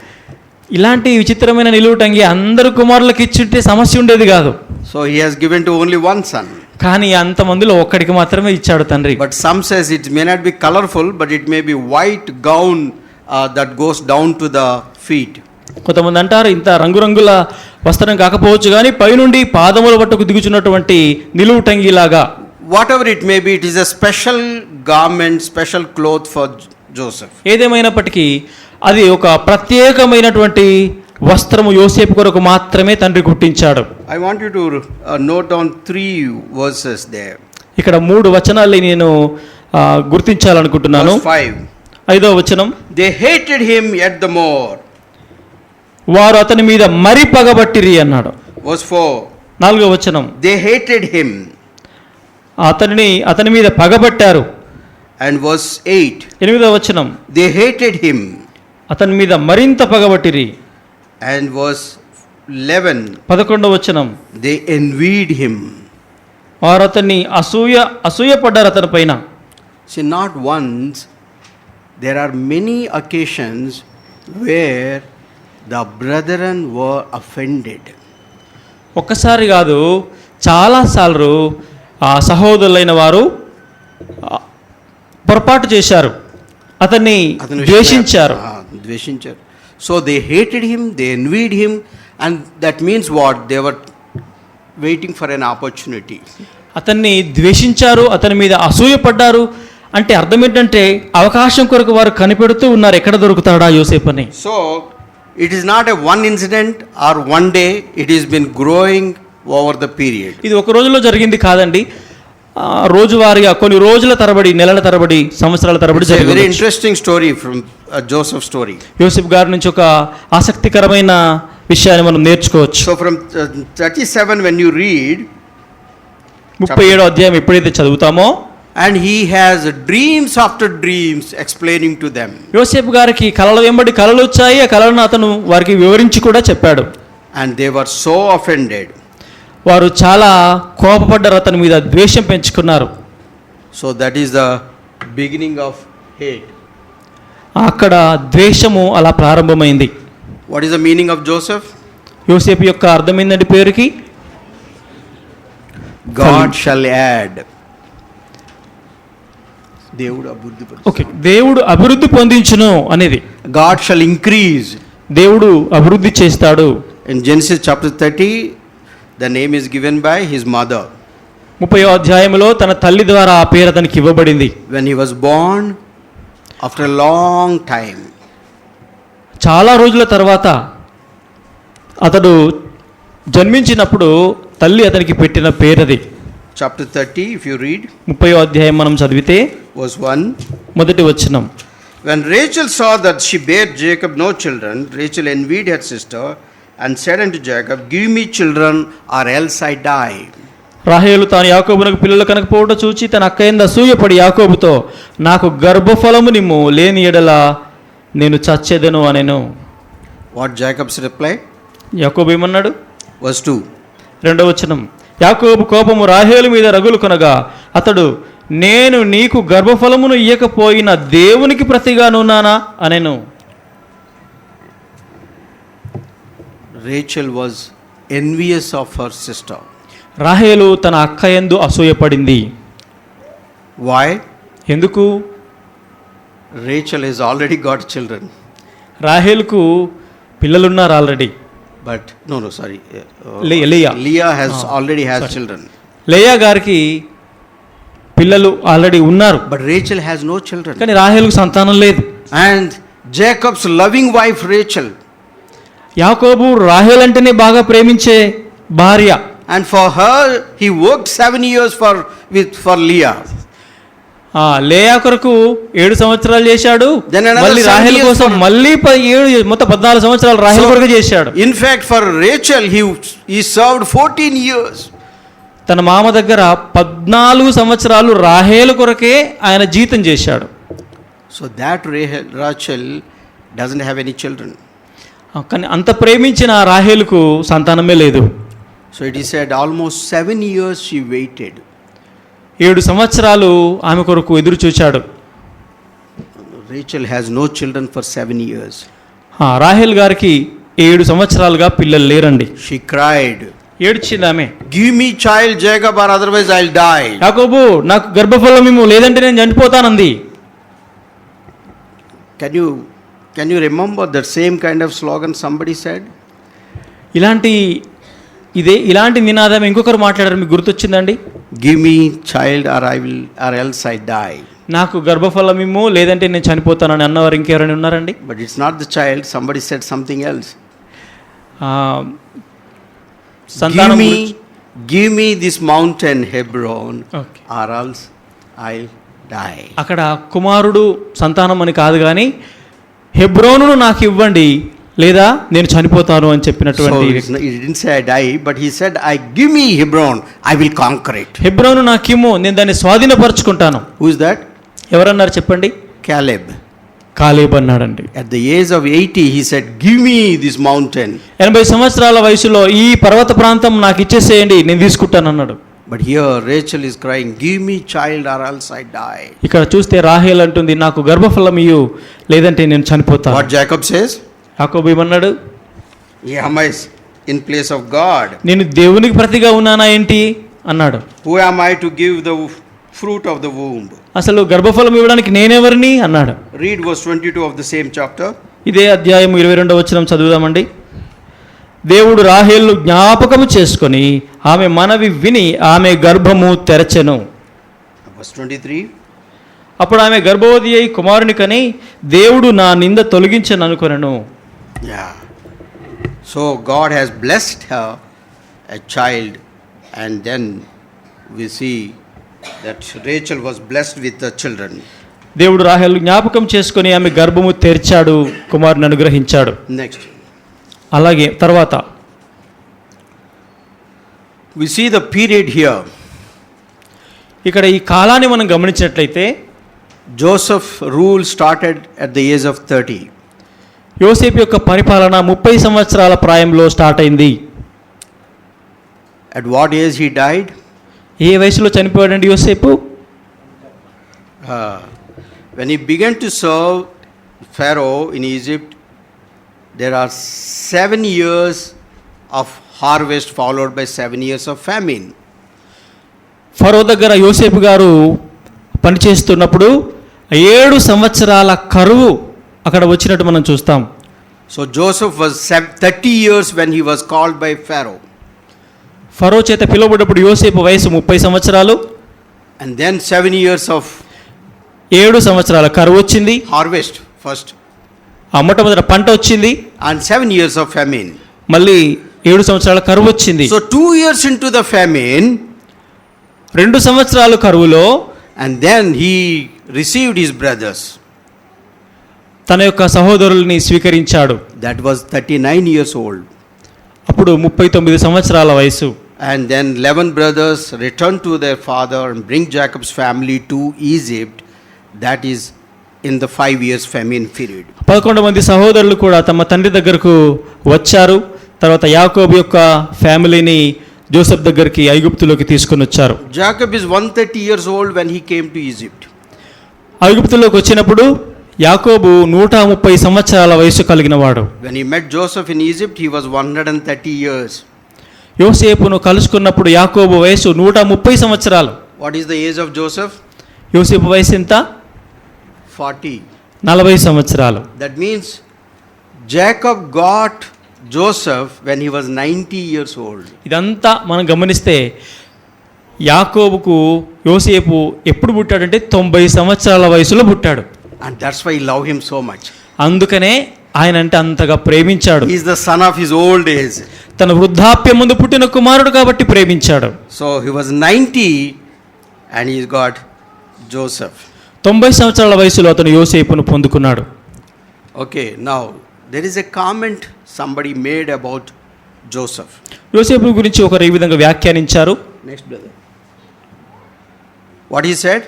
ఇలాంటి విచిత్రమైన నిలువుటంగి అందరు కుమారులకు ఇచ్చుంటే సమస్య ఉండేది కాదు. So he has given to only one son. కానీ అంతమందిలో ఒక్కడికి మాత్రమే ఇచ్చాడు తండ్రి. But some says it may not be colorful, but it may be white gown that goes down to the feet. కొంతమంది అంటారు ఇంత రంగురంగుల వస్త్రం కాకపోవచ్చు కానీ పైనుండి పాదముల పట్టుకు దిగుచున్నటువంటి నిలువుటంగిలాగా. Whatever it may be, it is a special garment, special cloth for Joseph. ఏదేమైనప్పటికీ అది ఒక ప్రత్యేకమైనటువంటి వస్త్రము యోసేపు కొరకు మాత్రమే తండ్రి కుట్టించాడు. I want you to note down 3 verses there. ఇక్కడ 3 వచనాల్ని నేను గుర్తించాలనుకుంటున్నాను. Verse 5. 5వ వచనం, They hated him yet the more. వారు అతని మీద మరి పగబట్టిరి అన్నాడు. Verse 4. 4వ వచనం, They hated him. అతని మీద పగబట్టారు. And verse 8. 8వ వచనం, They hated him. అతని మీద మరింత పగబట్టిరి. And verse 11. 11వ వచనం, They envied him. వారు అతన్ని అసూయపడ్డారు అతని పైన. See, not once, there are many occasions where the brethren were offended. ఒక్కసారి కాదు, చాలాసార్లు ఆ సహోదరులైన వారు పొరపాటు చేశారు, అతన్ని ద్వేషించారు. ద్వేషించారు. So they hated him, they envied him, and that means what? They were waiting for an opportunity. అతన్ని ద్వేషించారు, అతని మీద అసూయపడ్డారు అంటే అర్థం ఏంటంటే అవకాశం కొరకు వారు కనిపెడుతూ ఉన్నారు, ఎక్కడ దొరుకుతాడా యోసేపు అని. So it is not a one incident or one day, it has been growing over the period. ఇది ఒక రోజులో జరిగింది కాదండి, రోజువారీగా కొన్ని రోజుల తరబడి, నెలల తరబడి, సంవత్సరాల తరబడి It's a very జరిగింది. interesting story from Joseph's story. యోసేపు గారి నుంచి ఒక ఆసక్తికరమైన విషయాన్ని మనం నేర్చుకోవచ్చు. So from 37 when you read, 37వ అధ్యాయం ఎప్పుడైతే చదువుతామో, and he has dreams after dreams explaining to them. యోసేపు గారికి కలల వెంబడి కలలు వచ్చాయి, ఆ కలలను అతను వారికి వివరించి కూడా చెప్పాడు. And they were so offended. వారు చాలా కోపపడ్డారు, అతని మీద ద్వేషం పెంచుకున్నారు. So that is the beginning of hate. అక్కడ ద్వేషము అలా ప్రారంభమైంది. What is the meaning of Joseph? యోసేపు యొక్క అర్థం ఏంటంటే పేరుకి God shall add. దేవుడు అభివృద్ధి పరుస్తాడు. ఓకే, దేవుడు అభివృద్ధి పొందించును అనేది. God shall increase. దేవుడు అభివృద్ధి చేస్తాడు. In Genesis chapter 30, the name is given by his mother. 30వ అధ్యాయంలో తన తల్లి ద్వారా ఆ పేరు అతనికి ఇవ్వబడింది. When he was born, after a long time, చాలా రోజుల తర్వాత అతడు జన్మించినప్పుడు తల్లి అతనికి పెట్టిన పేరది. chapter 30, if you read, 30వ అధ్యాయం మనం చదివితే verse 1. మొదటి వచనం, When Rachel saw that she bare Jacob no children, Rachel envied her sister and said unto Jacob, Give me children, or else I die. రాహేలు తాను యాకోబునకు పిల్లలు కనకపోవట చూచి తన అక్కయందు అసూయపడి యాకోబుతో, నాకు గర్భఫలము నిమ్ము, లేని ఎడల నేను చచ్చేదను అనెను. What Jacob's reply? యాకోబు ఏమన్నాడు? Verse 2. 2వ వచనం, యాకోబు కోపము రాహేలు మీద రగులు కొనగా అతడు, నేను నీకు గర్భఫలమును ఇయ్యకపోయిన దేవునికి ప్రతిగానున్నానా అనెను. Rachel was envious of her sister. రాహేలు తన అక్కయందు అసూయపడింది. Why? ఎందుకు? Rachel has already got children. రాహేలుకు పిల్లలున్నారు already. But no, sorry. Leah. Leah has already has children. లేయా గారికి పిల్లలు ఆల్రెడీ ఉన్నారు, But Rachel has no children. కానీ రాహేలుకు సంతానం లేదు. And Jacob's loving wife Rachel, యాకోబు రాహేల్ అంటేనే బాగా ప్రేమించే భార్య. and for her he worked 7 years for Leah. లేయా కొరకు 7 సంవత్సరాలు చేశాడు, Then another మళ్ళీ 7 రాహేల్ years కోసం for- మళ్ళీ 7 మొత్తం 14 సంవత్సరాలు రాహేల్ కొరకు చేశాడు. In fact, for Rachel he served 14 years. తన మామ దగ్గర 14 సంవత్సరాలు రాహేలు కొరకే ఆయన జీతం చేశాడు. So that Rachel doesn't have any children. కానీ అంత ప్రేమించిన ఆ రాహేలుకు సంతానమే లేదు. So it is said almost 7 years she waited. 7 సంవత్సరాలు ఆమె కొరకు ఎదురు చూచాడు. Rachel has no children for 7 years. Rahel గారికి 7 సంవత్సరాలుగా పిల్లలు లేరండి. She cried. ఏడ్చింది ఆమె. Give me child Jacob or otherwise I'll die. యాకోబు నాకు గర్భఫలమిమ్ము లేదంటే నేను చనిపోతానంది. Can you remember that same kind of slogan somebody said? ఇలాంటి నినాదం ఇంకొకరు మాట్లాడారు, మీకు గుర్తొచ్చిందండి? Give me child or else I die. నాకు గర్భఫలమిమ్ము లేదంటే నేను చనిపోతానని అన్నవారు ఇంకెవరైనా ఉన్నారండి? But it's not the child, somebody said something else. Give me this mountain Hebron or else I'll die. అక్కడ కుమారుడు సంతానం అని కాదు కానీ హెబ్రోనును నాకు ఇవ్వండి లేదా నేను చనిపోతాను అని చెప్పినటువంటి. So he didn't say I die, but he said I give me Hebron, I will conquer it. హెబ్రోను నాకిమ్ము, నేను దాన్ని స్వాధీనపరచుకుంటాను. Who is that? ఎవరన్నారు చెప్పండి? Caleb. కాలేబ్ అన్నాడండి. At the age of 80 he said give me this mountain. 80 సంవత్సరాల వయసులో ఈ పర్వత ప్రాంతం నాకు ఇచ్చేసేయండి, నేను తీసుకుంటాను అన్నాడు. But here Rachel is crying, give me child or else I die. ఇక్కడ చూస్తే రాహేల్ అంటుంది నాకు గర్భఫలం ఇయ్యు లేదంటే నేను చనిపోతాను. What Jacob says? యాకోబు ఏమన్నాడు? Am I in place of God? నేను దేవునికి ప్రతిగా ఉన్నానా ఏంటి అన్నాడు. Who am I to give the fruit of the womb? అసలు గర్భఫలం ఇవ్వడానికి నేనెవరిని అన్నాడు. Read verse 22 of the same chapter. ఇదే అధ్యాయం 22వ వచనం చదువుదామండి. దేవుడు రాహేలును జ్ఞాపకము చేసుకొని ఆమె మనవి విని ఆమె గర్భము తెరచెను. Verse 23. అప్పుడు ఆమె గర్భవతి అయి కుమారుని కని దేవుడు నా నింద తొలగించను అనుకొనెను. Yeah. So God has blessed her a child, and then we see that Rachel was blessed with the children. దేవుడు రాహేలు జ్ఞాపకం చేసుకొని ఆమె గర్భము తెరిచాడు, కుమారుని అనుగ్రహించాడు. Next. అలాగే తర్వాత we see the period here. ఇక్కడ ఈ కాలాన్ని మనం గమనించినట్లయితే Joseph rule started at the age of 30. యోసేపు యొక్క పరిపాలన 30 సంవత్సరాల ప్రాయంలో స్టార్ట్ అయింది. At what age he died? ఏ వయసులో చనిపోయాడండి యోసేపు? When he began to serve Pharaoh in Egypt, there are 7 years of harvest followed by 7 years of famine. ఫరో దగ్గర యోసేపు గారు పనిచేస్తున్నప్పుడు 7 సంవత్సరాల కరువు అక్కడ వచ్చినట్టు మనం చూస్తాం. So Joseph was 30 years when he was called by Pharaoh. ఫరో చేత పిలువబడినప్పుడు యోసేపు వయసు 30 సంవత్సరాలు. And then 7 years of 7 సంవత్సరాల కరువు వచ్చింది. harvest first. మొట్టమొదట పంట వచ్చింది. And 7 years of famine. మళ్ళీ 7 సంవత్సరాల కరువు వచ్చింది. So 2 years into the famine, 2 సంవత్సరాలు కరువులో, and then he received his brothers. తన యొక్క సహోదరుల్ని స్వీకరించాడు. That was 39 years old. అప్పుడు 39 సంవత్సరాల వయసు. And then 11 brothers returned to their father and bring Jacob's family to Egypt. That is in the 5 years famine period. 11 మంది సహోదరులు కూడా తమ తండ్రి దగ్గరకు వచ్చారు. తర్వాత యాకోబు యొక్క ఫ్యామిలీని జోసెఫ్ దగ్గరికి ఐగుప్తులోకి తీసుకొని వచ్చారు. Jacob is 130 years old when he came to Egypt. ఐగుప్తులోకి వచ్చినప్పుడు యాకోబు 130 సంవత్సరాల వయసు కలిగిన వాడు. When he met Joseph in Egypt, he was 130 years. యోసేపును కలుసుకున్నప్పుడు యాకోబు వయసు 130 సంవత్సరాలు. What is the age of Joseph? యోసేపు వయసు ఎంత? 40 సంవత్సరాలు. That means Jacob got Joseph when he was 90 years old. ఇదంతా మనం గమనిస్తే యాకోబుకు యోసేపు ఎప్పుడు పుట్టాడంటే 90 సంవత్సరాల వయసులో పుట్టాడు. And that's why he loved him so much. అందుకనే ఆయన అంటే అంతగా ప్రేమించాడు. He is the son of his old age. తన వృద్ధాప్యం ముందు పుట్టిన కుమారుడు కాబట్టి ప్రేమించాడు. So he was 90 and he got Joseph. 90 సంవత్సరాల వయసులో అతను యోసేపును పొందుకున్నాడు. Okay, now there is a comment somebody made about Joseph. యోసేపు గురించి ఒకరు ఈ విధంగా వ్యాఖ్యానించారు. Next, brother. What he said?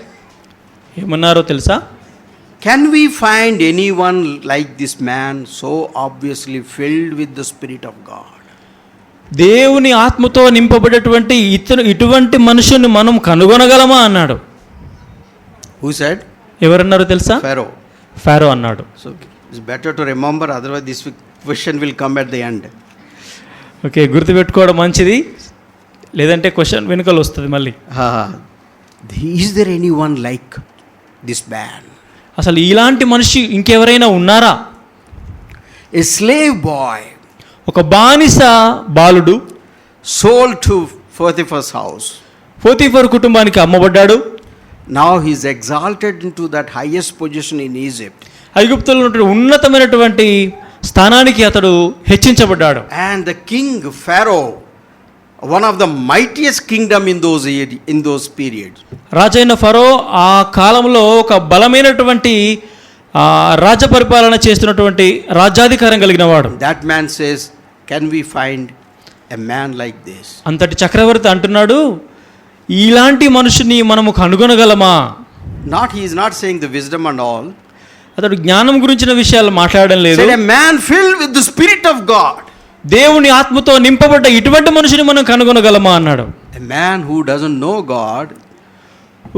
ఏమన్నారో తెలుసా? Can we find anyone like this man so obviously filled with the Spirit of God? దేవుని ఆత్మతో నింపబడేటువంటి ఇటువంటి మనుషుని మనం కనుగొనగలమా అన్నాడు. Who said? ఎవరన్నారో తెలుసా? Pharaoh. ఫారో అన్నాడు. So it's better to remember, otherwise this question will come at the end. Okay, గుర్తుపెట్టుకోవడం మంచిది, లేదంటే క్వశ్చన్ వెనుకలు వస్తుంది మళ్ళీ. Is there anyone like this man? అసలు ఇలాంటి మనిషి ఇంకెవరైనా ఉన్నారా? A slave boy ఒక బానిస బాలుడు sold to Potiphar's house. Potiphar కుటుంబానికి అమ్మబడ్డాడు. Now he is exalted into that highest position in Egypt. ఐగుప్తులో ఉన్నటువంటి ఉన్నతమైనటువంటి స్థానానికి అతడు హెచ్చించబడ్డాడు. And the king Pharaoh, one of the mightiest kingdom in those periods. రాజైన ఫరో ఆ కాలంలో ఒక బలమైనటువంటి రాజ్య పరిపాలన చేస్తున్నటువంటి రాజ్యాధికారం కలిగిన వాడు. That man says, can we find a man like this? అంతటి చక్రవర్తి అంటున్నాడు, ఇలాంటి మనుషుని మనము కనుగొనగలమా? He is not saying the wisdom and all. అతడు జ్ఞానం గురించిన విషయాలు మాట్లాడడం లేదు. Said a man filled with the Spirit of God. దేవుని ఆత్మతో నింపబడ్డ ఇటువంటి మనుషుని మనం కనుగొనగలమా అన్నాడు. A man who doesn't know God.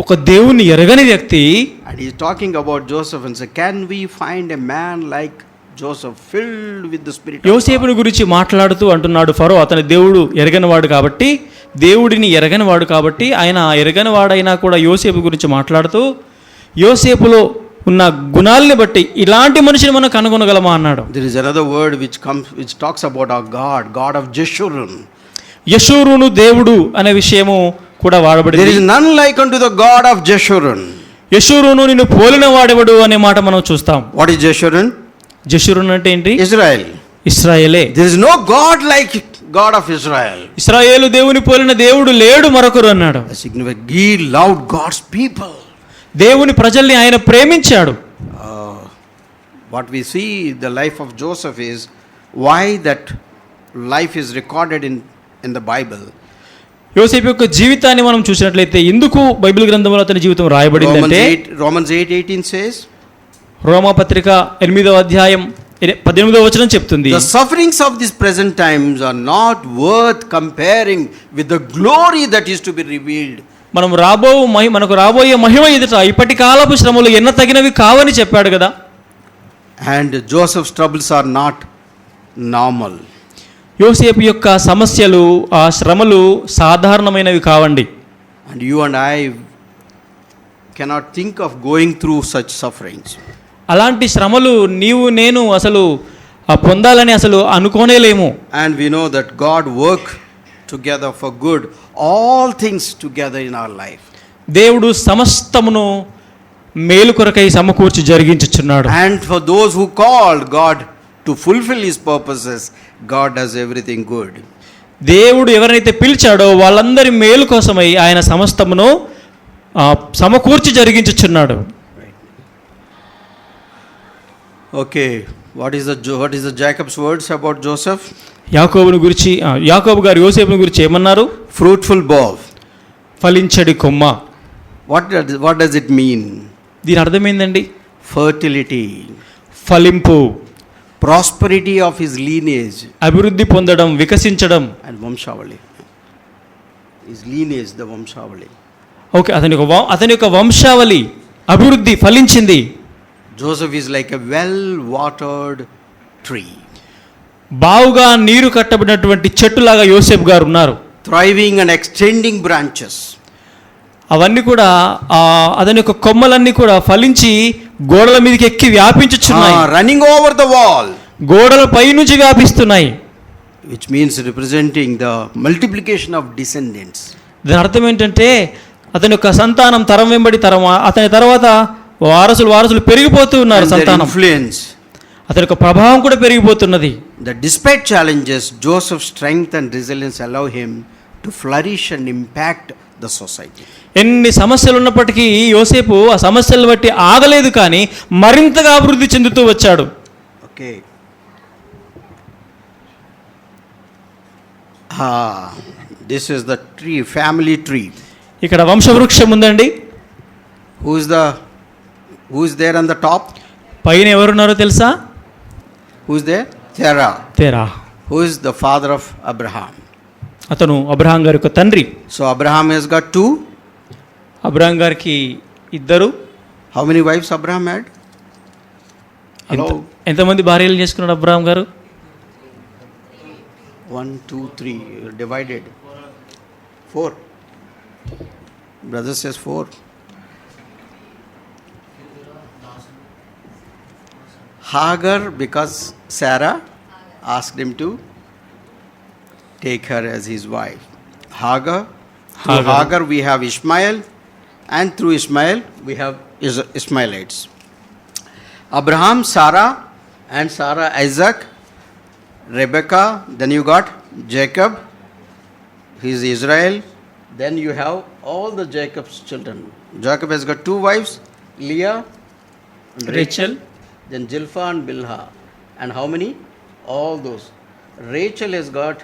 ఒక దేవుని ఎరగని వ్యక్తి. And he is talking about Joseph and say, can we find a man like Joseph filled with the Spirit of God? యోసేపుని గురించి మాట్లాడుతూ అంటున్నాడు ఫరో, అతని దేవుడు ఎరగనివాడు కాబట్టి, దేవుడిని ఎరగనివాడు కాబట్టి, ఆయన ఎరగనివాడైనా కూడా యోసేపు గురించి మాట్లాడుతూ యోసేపులో ఉన్న గుణాలని బట్టి ఇలాంటి మనిషిని మనం కనుగొనగలమా అన్నాడు. There is another word which talks about our God of Jeshurun. యెషూరును దేవుడు అనే విషయము కూడా వాడబడింది. There is none like unto the God of Jeshurun. యెషూరును నిన్ను పోలిన వాడెవడు అనే మాట మనం చూస్తాం. What is Jeshurun? జెషూరును అంటే ఏంటి? Israel. ఇశ్రాయేలే. There is no God like God of Israel. ఇశ్రాయేలు దేవుని పోలిన దేవుడు లేడు మరొకరు అన్నాడు. He loved God's people. దేవుని ప్రజల్ని ఆయన ప్రేమించాడు. What we see the life of Joseph is why that life is recorded in the Bible. యోసేపు యొక్క జీవితాన్ని మనం చూసినట్లయితే ఎందుకు బైబిల్ గ్రంథంలో అతని జీవితం రాయబడిందంటే Romans 8:18 says, రోమాపత్రిక 8వ అధ్యాయం 18వ వచనం చెప్తుంది, the sufferings of these present times are not worth comparing with the glory that is to be revealed. మనకు రాబోయే మహిమ ఎదుట ఇప్పటి కాలపు శ్రమలు ఎన్న తగినవి కావని చెప్పాడు కదా. And Joseph's troubles are not normal. యోసేపు యొక్క సమస్యలు, ఆ శ్రమలు సాధారణమైనవి కావండి. And you and I cannot think of going through such sufferings. అలాంటి శ్రమలు నీవు నేను అసలు పొందాలని అసలు అనుకోనేలేము. And we know that God work together for good, all things together in our life. దేవుడు సమస్తమును మేలు కొరకై సమకూర్చి జరిగించుచున్నాడు. And for those who called God to fulfill his purposes, God does everything good. దేవుడు ఎవరైతే పిలిచాడో వాళ్ళందరి మేలు కోసమై ఆయన సమస్తమును సమకూర్చి జరిగించుచున్నాడు. Okay, what is the Jacob's words about Joseph? యాకోబు గారు యోసేపుని గురించి ఏమన్నారు? Fruitful bough. ఫలించడి comma. What does it mean? దీని అర్థం ఏందండి? Fertility. ఫలింపు. Prosperity of his lineage. అభివృద్ధి పొందడం, వికసించడం. And Vamshavali. His lineage, the Vamshavali. Okay, అతని యొక్క వంశావళి అభివృద్ధి ఫలించింది. Joseph is like a well-watered tree. బావుగా నీరు కట్టబడినటువంటి చెట్టులాగా యోసేపు గారు ఉన్నారు. Thriving and extending branches. అవన్నీ కూడా అతని యొక్క కొమ్మలన్నీ కూడా ఫలించి గోడల మీదకి ఎక్కి వ్యాపించుచున్నాయి. Running over the wall. గోడల పై నుంచి వ్యాపిస్తున్నాయి. Which means representing the multiplication of descendants. దాని అర్థం ఏంటంటే అతని యొక్క సంతానం తరం వెంబడి తరం, అతని తర్వాత వారసులు పెరిగిపోతూ ఉన్నారు. సంతానం ఇన్ఫ్లుయెన్స్, అతని యొక్క ప్రభావం కూడా పెరిగిపోతున్నది. Despite challenges, Joseph's strength and resilience allow him to flourish and impact the society. ఎన్ని సమస్యలు ఉన్నప్పటికీ యోసేపు ఆ సమస్యలను బట్టి ఆగలేదు, కానీ మరింతగా అభివృద్ధి చెందుతూ వచ్చాడు. This is the tree, family tree. ఇక్కడ వంశవృక్షం ఉందండి. Who's there on the top? పైన ఎవరున్నారో తెలుసా? Who's there? Terah. తెరా. Who is the father of Abraham? అతను అబ్రహాం గారి యొక్క తండ్రి. So Abraham has got 2. Abraham గారికి 2. How many wives Abraham had? Hello? ఎంతమంది భార్యలు చేసుకున్నాడు అబ్రహాం గారు? 1, 2, 3 divided. 4. Brother says 4. Hagar, because Sarah asked him to take her as his wife. Through Hagar we have Ishmael, and through Ishmael we have Ishmaelites. Abraham, Sarah, and Sarah, Isaac, Rebecca, then you got Jacob, he is Israel, then you have all the Jacob's children. Jacob has got 2 wives, Leah and Rachel, then Zilpah and Bilhah. And how many? All those. Rachel has got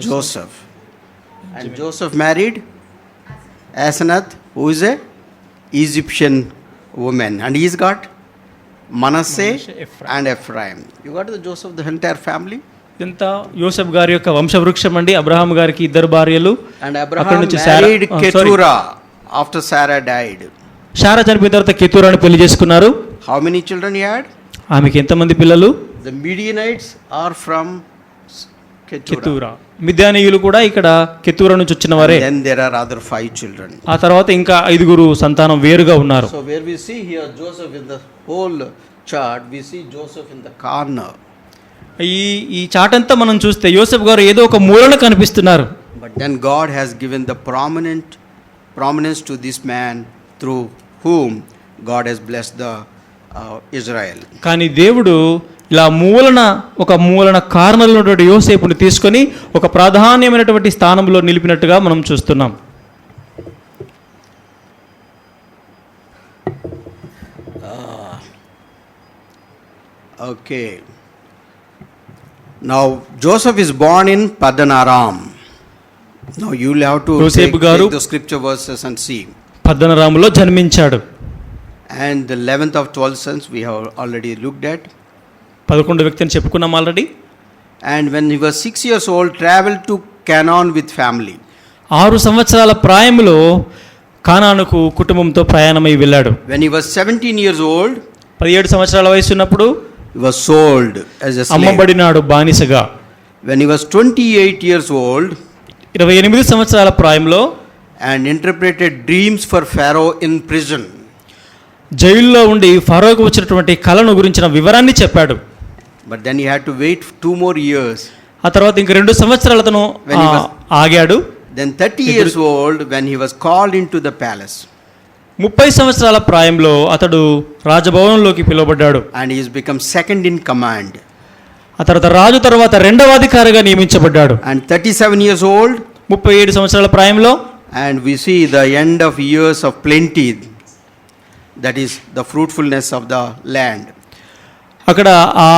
Joseph. And Joseph married Asenath, who is a Egyptian woman. And he's got Manasseh and Ephraim. You got the Joseph, the entire family. ఇంత యోసెఫ్ గారి యొక్క వంశవృక్షం అండి. Abraham గారికి 2 భార్యలు. And Abraham married Keturah after Sarah died. Sarah చనిపోయిన తర్వాత కెతూరాని పెళ్లి చేసుకున్నారు. How many children he had? ఆమెకి ఎంతమంది పిల్లలు? The Midianites are from Keturah. మిద్యానీయులు కూడా ఇక్కడ కెతూరా నుంచి వచ్చిన వారే. Then there are other 5 children. ఆ తర్వాత ఇంకా 5 సంతానం వేరుగా ఉన్నారు. So where we see here Joseph in the whole chart, we see Joseph in the corner. ఈ చాట్ అంతా మనం చూస్తే యోసెఫ్ గారు ఏదో ఒక మూలన కనిపిస్తున్నారు. But then God has given the prominence to this man through whom God has blessed the Israel. కానీ దేవుడు ఇలా ఒక మూలన కార్నర్లో ఉన్నటువంటి యోసేపుని తీసుకొని ఒక ప్రాధాన్యమైనటువంటి స్థానంలో నిలిపినట్టుగా మనం చూస్తున్నాం. Okay. Now Joseph is born in Paddan Aram. Now you will have to take the scripture verses and see. పద్దనరాములో జన్మించాడు. And the 11th of 12 sons we have already looked at. 11 వ్యక్తిని చెప్పుకున్నాం already. And when he was 6 years old, traveled to Canaan with family. 6 సంవత్సరాల ప్రాయంలో కానానుకు కుటుంబంతో ప్రయాణమై వెళ్ళాడు. When he was 17 years old, 17 సంవత్సరాల వయసు ఉన్నప్పుడు he was sold as a slave. అమ్మబడినాడు బానిసగా. When he was 28 years old, 28 సంవత్సరాల ప్రాయంలో and interpreted dreams for Pharaoh in prison. జైల్లో ఉండి ఫరోకు వచ్చినటువంటి కలను గురించిన వివరాన్ని చెప్పాడు. But then he had to wait 2 more years. ఆ తర్వాత ఇంక 2 సంవత్సరాలు అతను ఆగాడు. Then 30 years old when he was called into the palace. 30 సంవత్సరాల ప్రాయంలో అతడు రాజభవనంలోకి పిలువబడ్డాడు. And he has become second in command. ఆ తర్వాత రాజు తర్వాత 2వ అధికారిగా నియమించబడ్డాడు. And 37 years old, 37 సంవత్సరాల ప్రాయంలో, and we see the end of years of plenty, that is the fruitfulness of the land. అక్కడ ఆ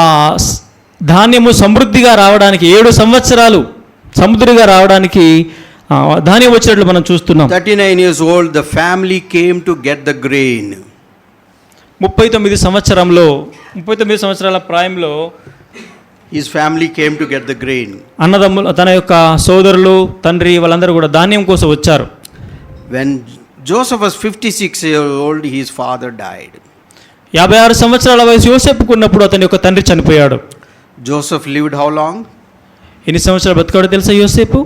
ధాన్యము సమృద్ధిగా రావడానికి 7 సంవత్సరాలు సమృద్ధిగా రావడానికి ధాన్యం వచ్చినట్లు మనం చూస్తున్నాం. 39 years old the family came to get the grain. 39 సంవత్సరాల ప్రాయంలో his family came to get the grain. అన్నదమ్ములు తన యొక్క సోదరులు తండ్రి వాళ్ళందరూ కూడా ధాన్యం కోసం వచ్చారు. When Joseph was 56 years old, his father died. 56 సంవత్సరాల వయసు యోసేపుకున్నప్పుడు అతని యొక్క తండ్రి చనిపోయాడు. Joseph lived how long? ఎన్ని సంవత్సరాలు బతికాడో తెలుసా యోసేపు?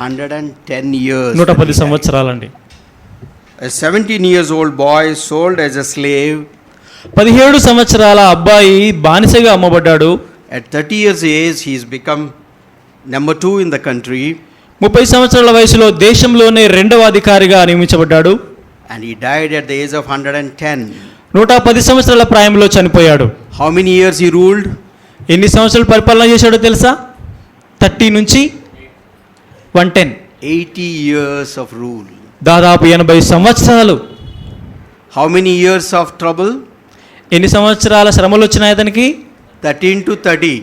110 years. 110 సంవత్సరాలండి. A 17 years old boy sold as a slave. 17 సంవత్సరాల అబ్బాయి బానిసగా అమ్మబడ్డాడు. At 30 years age he has become number 2 in the country. 30 సంవత్సరాల వయసులో దేశంలోనే 2వ అధికారిగా నియమించబడ్డాడు. And he died at the age of 110. 110 సంవత్సరాల ప్రాయంలో చనిపోయాడు. How many years he ruled? ఎన్ని సంవత్సరాలు పరిపాలన చేశాడో తెలుసా? 30 నుంచి 110. 80 years of rule. దాదాపు 80 సంవత్సరాలు. How many years of trouble? ఎన్ని సంవత్సరాల శ్రమలు వచ్చినాయి అతనికి? 13 to 30.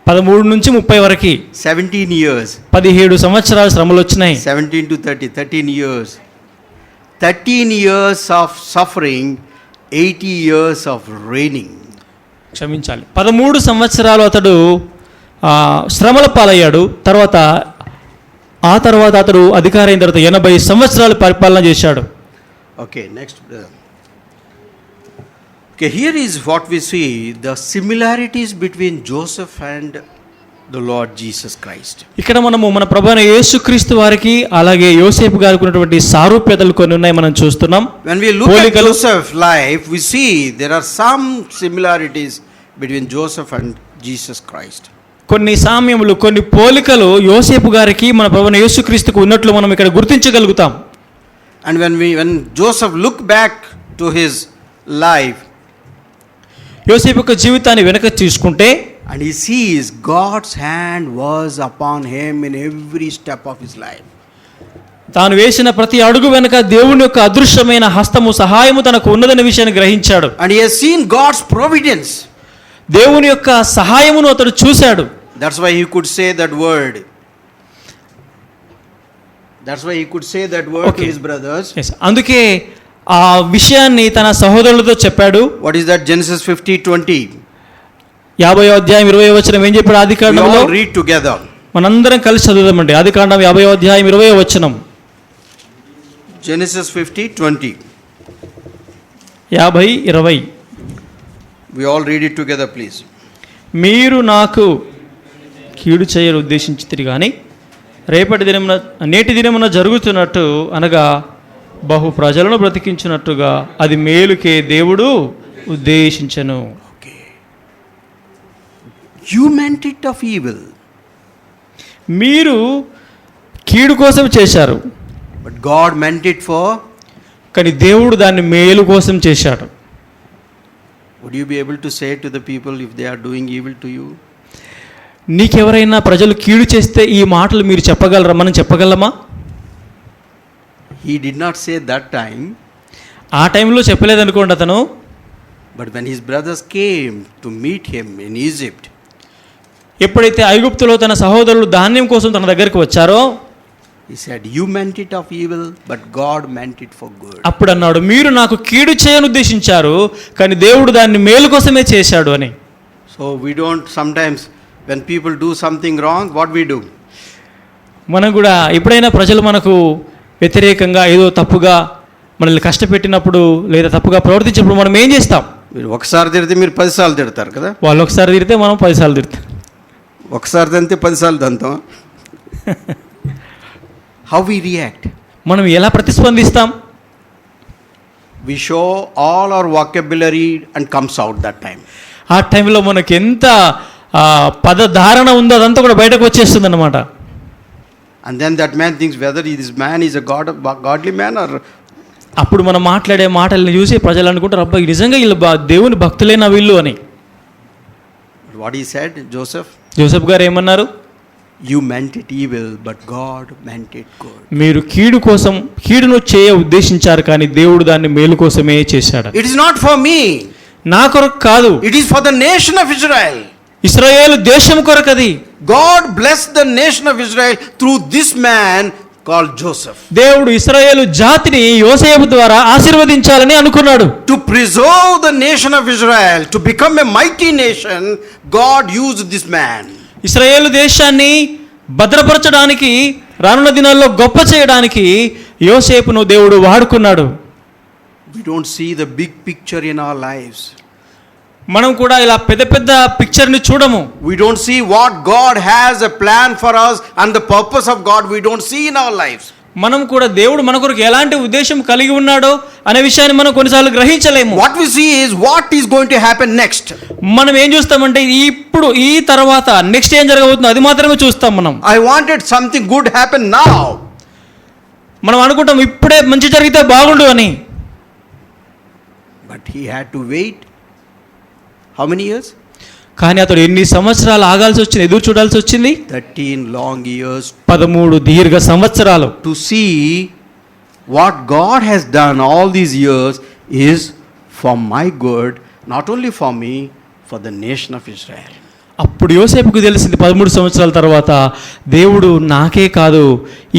13 నుంచి 30 వరకు 17 years. 17 సంవత్సరాల శ్రమలు వచ్చినాయి. 17 to 30, 13 years. 13 years of suffering, 80 years of reigning. క్షమించాలి, 13 సంవత్సరాలు అతడు శ్రమల పాలయ్యాడు. ఆ తర్వాత అతడు అధికారి అయిన తర్వాత 80 సంవత్సరాలు పరిపాలన చేశాడు. Okay, next. Okay, here is what we see, the similarities between Joseph and the Lord Jesus Christ. ఇక్కడ మనము మన ప్రభువైన యేసుక్రీస్తు వారికి అలాగే యోసేపు గారికి ఉన్నటువంటి సారూప్యతలు కొన్ని ఉన్నాయి, మనం చూస్తున్నాం. When we look at Joseph's life, we see there are some similarities between Joseph and Jesus Christ. కొన్ని సామ్యములు, కొన్ని పోలికలు యోసేపు గారికి మన ప్రభువైన యేసుక్రీస్తుకు ఉన్నట్లు మనం ఇక్కడ గుర్తించగలుగుతాం. And when Joseph look back to his life, యోసేపు యొక్క జీవితాన్ని వెనక తీసుకుంటే, and he sees God's hand was upon him in every step of his life. తాను వేసిన ప్రతి అడుగు వెనుక దేవుని యొక్క అదృశ్యమైన హస్తము, సహాయము తనకు ఉన్నదనే విషయాన్ని గ్రహించాడు. And he has seen God's providence. దేవుని యొక్క సహాయమును అతడు చూశాడు. That's why he could say that word. That's why he could say that word to his brothers. Yes. అందుకే ఆ విషయాన్ని తన సహోదరులతో చెప్పాడు. What is that? Genesis 50:20. 50వ అధ్యాయం 20వ వచనం ఏం చెప్పాడు? ఆదికాండంలో read together. మనందరం కలిసి చదువుదామండి. ఆదికాండం 50వ అధ్యాయం 20వ వచనం. Genesis 50:20. 50:20. We all read it together, please. మీరు నాకు కీడు చేయరు ఉద్దేశించితిరి కానీ నేటి దినమున జరుగుతున్నట్టు అనగా బహు ప్రజలను బ్రతికించినట్టుగా అది మేలుకే దేవుడు ఉద్దేశించెను. You meant it of evil. మీరు కీడు కోసం చేశారు, but God meant it for. కానీ దేవుడు దాన్ని మేలు కోసం చేశాడు. Would you be able to say to the people if they are doing evil to you? నీకెవరైనా ప్రజలు కీడు చేస్తే ఈ మాటలు మీరు చెప్పగలరా, మనం చెప్పగలమా? He did not say that time. ఆ టైంలో చెప్పలేదనుకోండి అతను. But when his brothers came to meet him in Egypt, ఎప్పుడైతే ఐగుప్తులో తన సహోదరులు ధాన్యం కోసం తన దగ్గరికి వచ్చారో, he said, you meant it of evil, but God meant it for good. అప్పుడు అన్నాడు, మీరు నాకు కీడు చేయను ఉద్దేశించారు, కానీ దేవుడు దాన్ని మేలు కోసమే చేశాడు అని. So we don't sometimes, when people do something wrong, what we do? మనం కూడా ఎప్పుడైనా ప్రజలు మనకు వ్యతిరేకంగా ఏదో తప్పుగా మనల్ని కష్టపెట్టినప్పుడు లేదా తప్పుగా ప్రవర్తించినప్పుడు మనం ఏం చేస్తాం? మీరు ఒకసారి తిడితే మీరు 10 సార్లు తిడతారు కదా. వాళ్ళు ఒకసారి తిడితే మనం 10 సార్లు తిడతాం. ఒకసారి తంతే 10 సార్లు తంతాం. How we react? మనం ఎలా ప్రతిస్పందిస్తాం? We show all our vocabulary and comes out that time. ఆ టైంలో మనకి ఎంత పదధారణ ఉందో అదంతా కూడా బయటకు వచ్చేస్తుంది అన్నమాట. And then that man thinks whether this man is a godly man or. అప్పుడు మనం మాట్లాడే మాటల్ని చూసి ప్రజలు అనుకుంటారు, అబ్బా నిజంగా వీళ్ళు దేవుని భక్తులైన వీళ్ళు అని. What he said, Joseph? Joseph గారు ఏమన్నారు? You meant it evil, but God meant it good. మీరు కీడును చేయ ఉద్దేశించారు, కానీ దేవుడు దాన్ని మేలు కోసమే చేశాడు. It is not for me. నా కొరకు కాదు. It is for the nation of Israel. ఇశ్రాయేలు దేశం కొరకది. God blessed the nation of Israel through this man called Joseph. దేవుడు ఇశ్రాయేలు జాతిని యోసేపు ద్వారా ఆశీర్వదించాలని అనుకున్నాడు. To preserve the nation of Israel, to become a mighty nation, God used this man. ఇశ్రాయేలు దేశాన్ని భద్రపరచడానికి, రానున్న దినాల్లో గొప్ప చేయడానికి యోసేపును దేవుడు వాడుకున్నాడు. We don't see the big picture in our lives. మనం కూడా ఇలా పెద్ద పెద్ద పిక్చర్ని చూడము. We don't see what God has a plan for us and the purpose of God we don't see in our lives. మనం కూడా దేవుడు మన కొరకు ఎలాంటి ఉద్దేశం కలిగి ఉన్నాడో అనే విషయాన్ని మనం కొన్నిసార్లు గ్రహించలేము. What we see is what is going to happen next. మనం ఏం చూస్తామంటే ఇప్పుడు ఈ తర్వాత నెక్స్ట్ ఏం జరగబోతుందో అది మాత్రమే చూస్తాం మనం. I wanted something good happen now. మనం అనుకుంటాం ఇప్పుడే మంచి జరిగితే బాగుండు అని. But he had to wait. How many years? కానీ అతడు ఎన్ని సంవత్సరాలు ఆగాల్సి వచ్చింది, ఎదురు చూడాల్సి వచ్చింది? 13 long years. 13 దీర్ఘ సంవత్సరాలు. To see what God has done all these years is for my good, not only for me, for the nation of Israel. అప్పుడు ఇప్పుడు యోసేపుకు తెలిసింది 13 సంవత్సరాల తర్వాత, దేవుడు నాకే కాదు,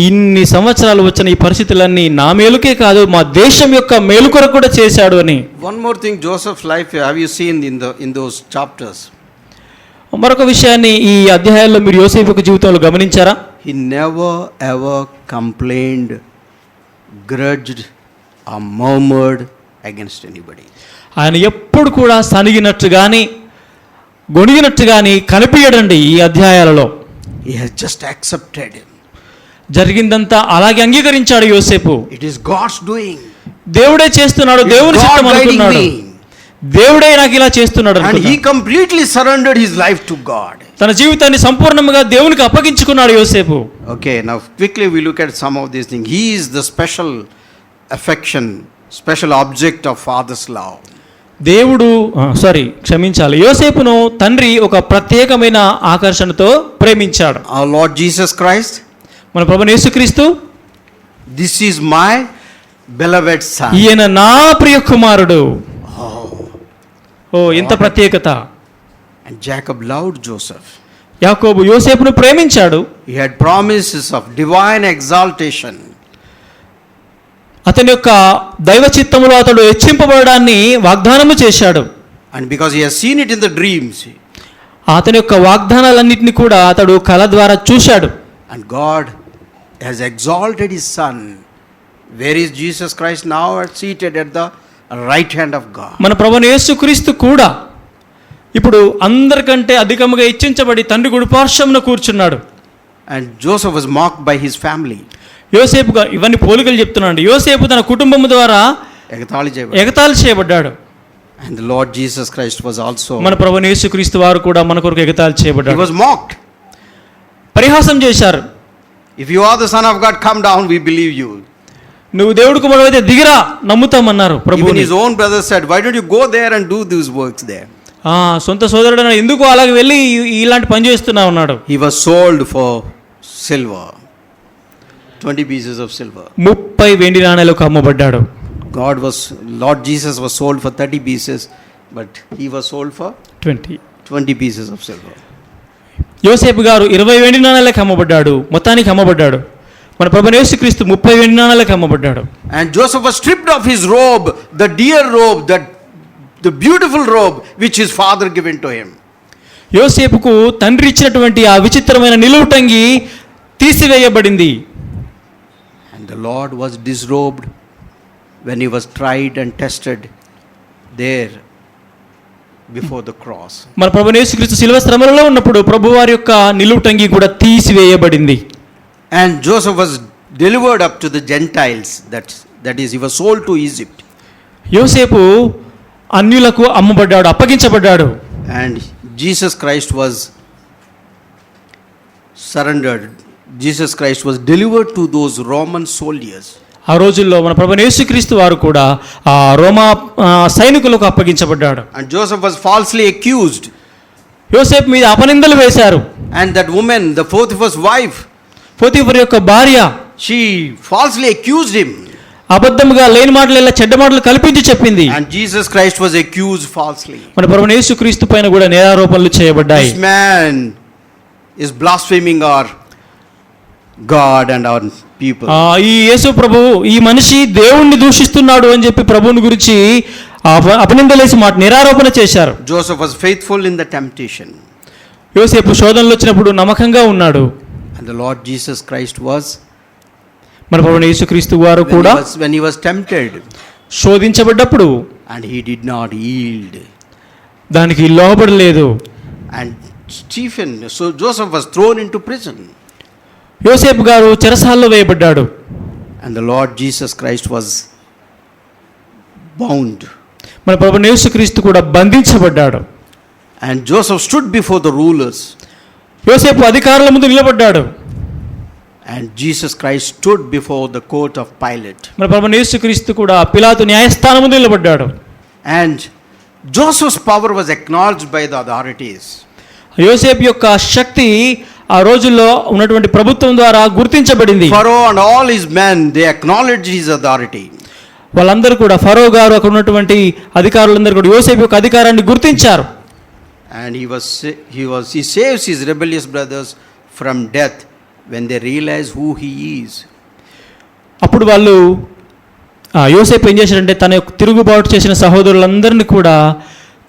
ఇన్ని సంవత్సరాలు వచ్చిన ఈ పరిస్థితులన్నీ నా మేలుకే కాదు, మా దేశం యొక్క మేలు కొరకు కూడా చేశాడు అని. One more thing, Joseph's life, have you seen in those chapters? మరొక విషయాన్ని ఈ అధ్యాయాల్లో మీరు యోసేపు యొక్క జీవితంలో గమనించారా? He never ever complained, grudged or murmured against anybody. ఆయన ఎప్పుడు కూడా సనిగినట్టు కానీ గొణిగినట్టు కానీ కనిపించడండి ఈ అధ్యాయాలలో. He has just accepted. జరిగిందంతా అలాగే అంగీకరించాడు యోసేపు. It is God's doing. దేవుడే చేస్తున్నాడు, దేవుని చిత్తం అనుకున్నాడు, దేవుడే నాకు ఇలా చేస్తున్నాడు. And he completely surrendered his life to God. తన జీవితాన్ని సంపూర్ణంగా దేవునికి అప్పగించుకున్నాడు యోసేపు. Okay, now quickly we look at some of these things. He is the special affection, special object of father's love. దేవుడు క్షమించాలి, యోసేపును తండ్రి ఒక ప్రత్యేకమైన ఆకర్షణతో ప్రేమించాడు. Our Lord Jesus Christ, మన ప్రభువైన యేసుక్రీస్తు, this is my beloved son. ఈయన నా ప్రియ కుమారుడు. ఓ ఎంత ప్రత్యేకత. And Jacob loved Joseph. యాకోబు యోసేపును ప్రేమించాడు. He had promises of divine exaltation. అతని యొక్క దైవ చిత్తములో అతడు హెచ్చింపబడడాన్ని వాగ్దానము చేశాడు. And because he has seen it in the dreams. అతని యొక్క వాగ్దానాలన్నింటినీ కూడా అతడు కల ద్వారా చూశాడు. And God has exalted his son. Where is Jesus Christ now? Seated at the right hand of God. మన ప్రభువైన యేసుక్రీస్తు కూడా ఇప్పుడు అందరికంటే అధికముగా హెచ్చించబడి తండ్రి కుడిపార్శ్వమున కూర్చున్నాడు. And Joseph was mocked by his family. యోసేపుగా ఇవన్నీ పోలికలు చెప్తున్నాడు. యోసేపు తన కుటుంబం ద్వారా ఎగతాళి చేయబడ్డాడు. And the Lord Jesus Christ was also. మన ప్రభువైన యేసుక్రీస్తు వారు కూడా మన కొరకు ఎగతాళి చేయబడ్డాడు. He was mocked. పరిహాసం చేశారు. If you are the son of God, come down, we believe you. నువ్వు దేవుడి కుమారుడైతే దిగిరా, నమ్ముతామన్నారు ప్రభువు. Even his own brother said, why don't you go there and do these works there? సొంత సోదరుడు ఎందుకు అలాగే వెళ్ళి ఇలాంటి పని చేస్తున్నా ఉన్నాడు. He was sold for silver, 20 pieces of silver. 30 వెండి నాణేలకు అమ్మబడ్డాడు. Lord Jesus was sold for 30 pieces, but he was sold for 20 pieces of silver. యోసేపు గారు 20 వెండి నాణేలకు అమ్మబడ్డాడు, మొత్తానికి అమ్మబడ్డాడు. మన ప్రభువైన యేసుక్రీస్తు 30 వెండి నాణేలకు అమ్మబడ్డాడు. And Joseph was stripped of his robe, the dear robe, the beautiful robe which his father given to him. యోసేపుకు తండ్రి ఇచ్చినటువంటి ఆ విచిత్రమైన నిలువుటంగి తీసివేయబడింది. And the Lord was disrobed when he was tried and tested there before the cross. మన ప్రభువైన యేసుక్రీస్తు శిలువ శ్రమలలో ఉన్నప్పుడు ప్రభువారి యొక్క నిలువుటంగి కూడా తీసివేయబడింది. And Joseph was delivered up to the Gentiles, that is he was sold to Egypt. యోసేపు అన్యులకు అమ్మబడ్డాడు, అప్పగించబడ్డాడు. And Jesus Christ was surrendered. Jesus Christ was delivered to those Roman soldiers. ఆ రోజుల్లో మన ప్రభువైన యేసుక్రీస్తు వారు కూడా ఆ రోమా సైనికులకు అప్పగించబడ్డాడు. And Joseph was falsely accused. యోసేపు మీద అపనిందలు వేశారు. And that woman, the Potiphar's wife, Potiphar యొక్క భార్య, she falsely accused him. అబద్ధముగా లేని మాటలు ఇలా చెడ్డ మాటలు కల్పించి చెప్పింది. And Jesus Christ was accused falsely. మన ప్రభువైన యేసుక్రీస్తు పైన కూడా నేరారోపణలు చేయబడ్డాయి. This man is blaspheming our God and our people. ఈ యేసు ప్రభువు, ఈ మనిషి దేవుణ్ణి దూషిస్తున్నాడు అని చెప్పి ప్రభువుని గురించి అపనిందలేసి మాట నేరారోపణ చేశారు. Joseph was faithful in the temptation. యోసేపు శోధనలు వచ్చినప్పుడు నమ్మకంగా ఉన్నాడు. And the Lord Jesus Christ was, మన ప్రభువైన యేసుక్రీస్తు వారు కూడా when he was tempted, శోధించబడ్డప్పుడు, and he did not yield, దానికి లోబడలేదు. And so Joseph was thrown into prison. యోసేపు గారు చెరసాల్లో వేయబడ్డాడు. And the Lord Jesus Christ was bound. మన ప్రభువైన యేసుక్రీస్తు కూడా బంధించబడ్డాడు. And Joseph stood before the rulers. యోసేపు అధికారుల ముందు నిలబడ్డాడు. And Jesus Christ stood before the court of Pilate. మన ప్రభువైన యేసుక్రీస్తు కూడా పిలాతు న్యాయస్థానం ముందు నిలబడ్డాడు. And Joseph's power was acknowledged by the authorities. యోసేపు యొక్క శక్తి ఆ రోజుల్లో ఉన్నటువంటి ప్రభుత్వం ద్వారా గుర్తించబడింది. Pharaoh and all his men, they acknowledged his authority. వాళ్ళందరూ కూడా ఫరో గారు అక్కడ ఉన్నటువంటి అధికారులందరూ కూడా యోసేపు యొక్క అధికారాన్ని గుర్తించారు. And he saves his rebellious brothers from death when they realize who he is. అప్పుడు వాళ్ళు యోసేపు ఏం చేశాడంటే తన యొక్క తిరుగుబాటు చేసిన సహోదరులందరినీ కూడా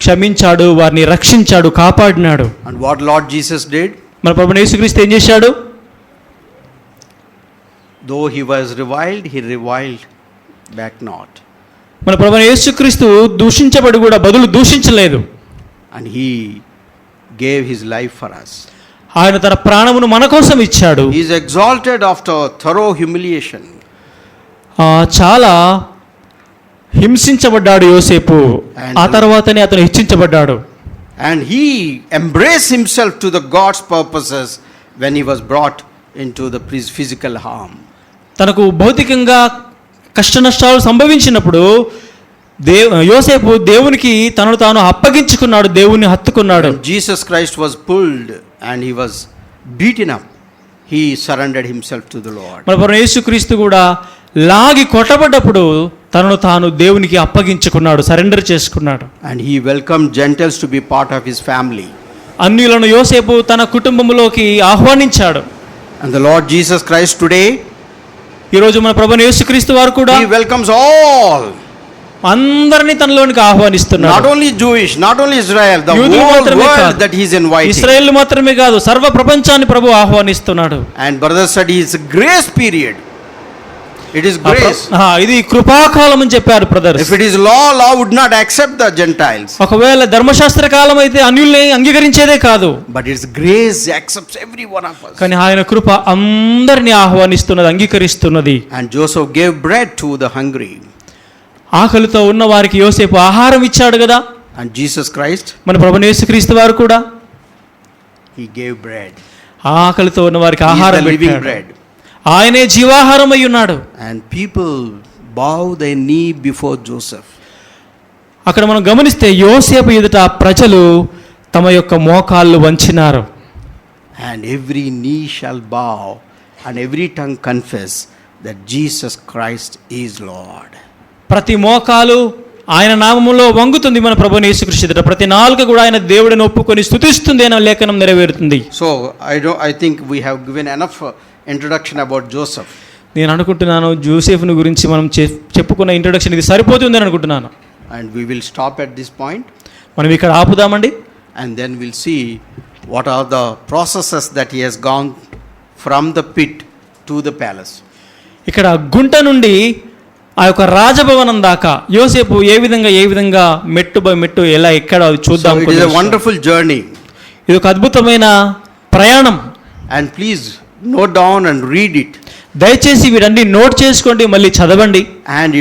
క్షమించాడు, వారిని రక్షించాడు, కాపాడినాడు. And what Lord Jesus did? మన ప్రభువైన యేసుక్రీస్తు ఏం చేశాడు? Though he was reviled, he reviled back not. మన ప్రభువైన యేసుక్రీస్తు దూషించబడి కూడా బదులు దూషించలేదు. And he gave his life for us. ఆయన తన ప్రాణమును మన కోసం ఇచ్చాడు. He is exalted after thorough humiliation. చాలా హింసించబడ్డాడు యోసేపు, ఆ తర్వాతనే అతను హెచ్చించబడ్డాడు. And he embraced himself to the God's purposes when he was brought into the physical harm. తనకు భౌతికంగా కష్ట నష్టాలు సంభవించినప్పుడు యోసేపు దేవునికి తనను తాను అప్పగించుకున్నాడు, దేవుని హత్తుకున్నాడు. When Jesus Christ was pulled and he was beaten up, he surrendered himself to the Lord. మన ప్రభువైన యేసుక్రీస్తు కూడా లాగి కొట్టబడ్డప్పుడు తనను తాను దేవునికి అప్పగించుకున్నాడు, సరెండర్ చేసుకున్నాడు. And he welcomed Gentiles to be part of his family. అన్యులను యోసేపు తన కుటుంబంలోకి ఆహ్వానించాడు. And the Lord Jesus Christ today, ఈ రోజు మన ప్రభువైన యేసుక్రీస్తు వారు కూడా he welcomes all, అందరినీ తనలోనికి ఆహ్వానిస్తున్నాడు. not only Jewish, not only Israel, the యూదులు whole మాత్రమే world కాదు, that he is inviting. ఇశ్రాయేలు మాత్రమే కాదు, సర్వ ప్రపంచాన్ని ప్రభు ఆహ్వానిస్తున్నాడు. And brother said it is a grace period. It is grace. ఇది కృపాకాలం అని చెప్పారు brothers. If it is law would not accept the Gentiles. ఒకవేళ ధర్మశాస్త్ర కాలం అయితే అన్యుల్ని అంగీకరించేదే కాదు. But it's grace accepts every one of us. కానీ ఆయన కృప అందరిని ఆహ్వానిస్తున్నది, అంగీకరిస్తున్నది. And Joseph gave bread to the hungry. ఆకలితో ఉన్న వారికి యోసేపు ఆహారం ఇచ్చాడు కదా. And Jesus Christ, మన ప్రభువైన యేసుక్రీస్తు వారు కూడా he gave bread. ఆకలితో ఉన్న వారికి He is ఆహారం the living పెట్టాడు. bread. ఆయనే జీవాహారం అయి ఉన్నాడు. And people bow their knee before Joseph. అక్కడ మనం గమనిస్తే యోసేపు ఎదుట ప్రజలు తమ యొక్క మోకాళ్ళు వంచినారు. And every knee shall bow and every tongue confess that Jesus Christ is Lord. ప్రతి మోకాలు ఆయన నామములో వంగుతుంది మన ప్రభువైన యేసుక్రీస్తు ఎదుట. ప్రతి నాలుక కూడా ఆయన దేవుడిని ఒప్పుకొని స్తుతిస్తుంది అనే లేఖనం నెరవేరుతుంది. So I think we have given enough introduction about Joseph. నేను అనుకుంటున్నాను జోసెఫ్ను గురించి మనం చెప్పుకున్న ఇంట్రొడక్షన్ ఇది సరిపోతుంది అని అనుకుంటున్నాను. And we will stop at this point. మనం ఇక్కడ ఆపుదామండి. And then we'll see what are the processes that he has gone from the pit to the palace. ఇక్కడ గుంట నుండి ఆ యొక్క రాజభవనం దాకా యోసేపు ఏ విధంగా మెట్టు బై మెట్టు ఎలా ఎక్కడ చూద్దాం. So it is a wonderful journey. ఇది ఒక అద్భుతమైన ప్రయాణం. And please note down and read it. దయచేసి వీరన్నీ నోట్ చేసుకోండి, మళ్ళీ చదవండి. And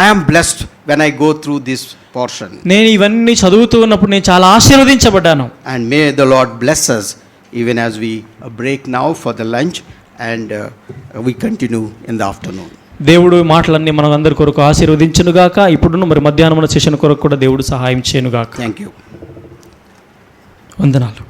I am blessed when I go through this portion. నేను ఇవన్నీ చదువుతూ ఉన్నప్పుడు నేను చాలా ఆశీర్వదించబడ్డాను. And may the Lord bless us even as we break now for the lunch and we continue in the afternoon. దేవుడు మాటలన్నీ మనం అందరి కొరకు ఆశీర్వదించునుగాక. ఇప్పుడు మరి మధ్యాహ్నం సెషన్ కొరకు కూడా దేవుడు సహాయం చేయనుగాక. Thank you. వందనాలు.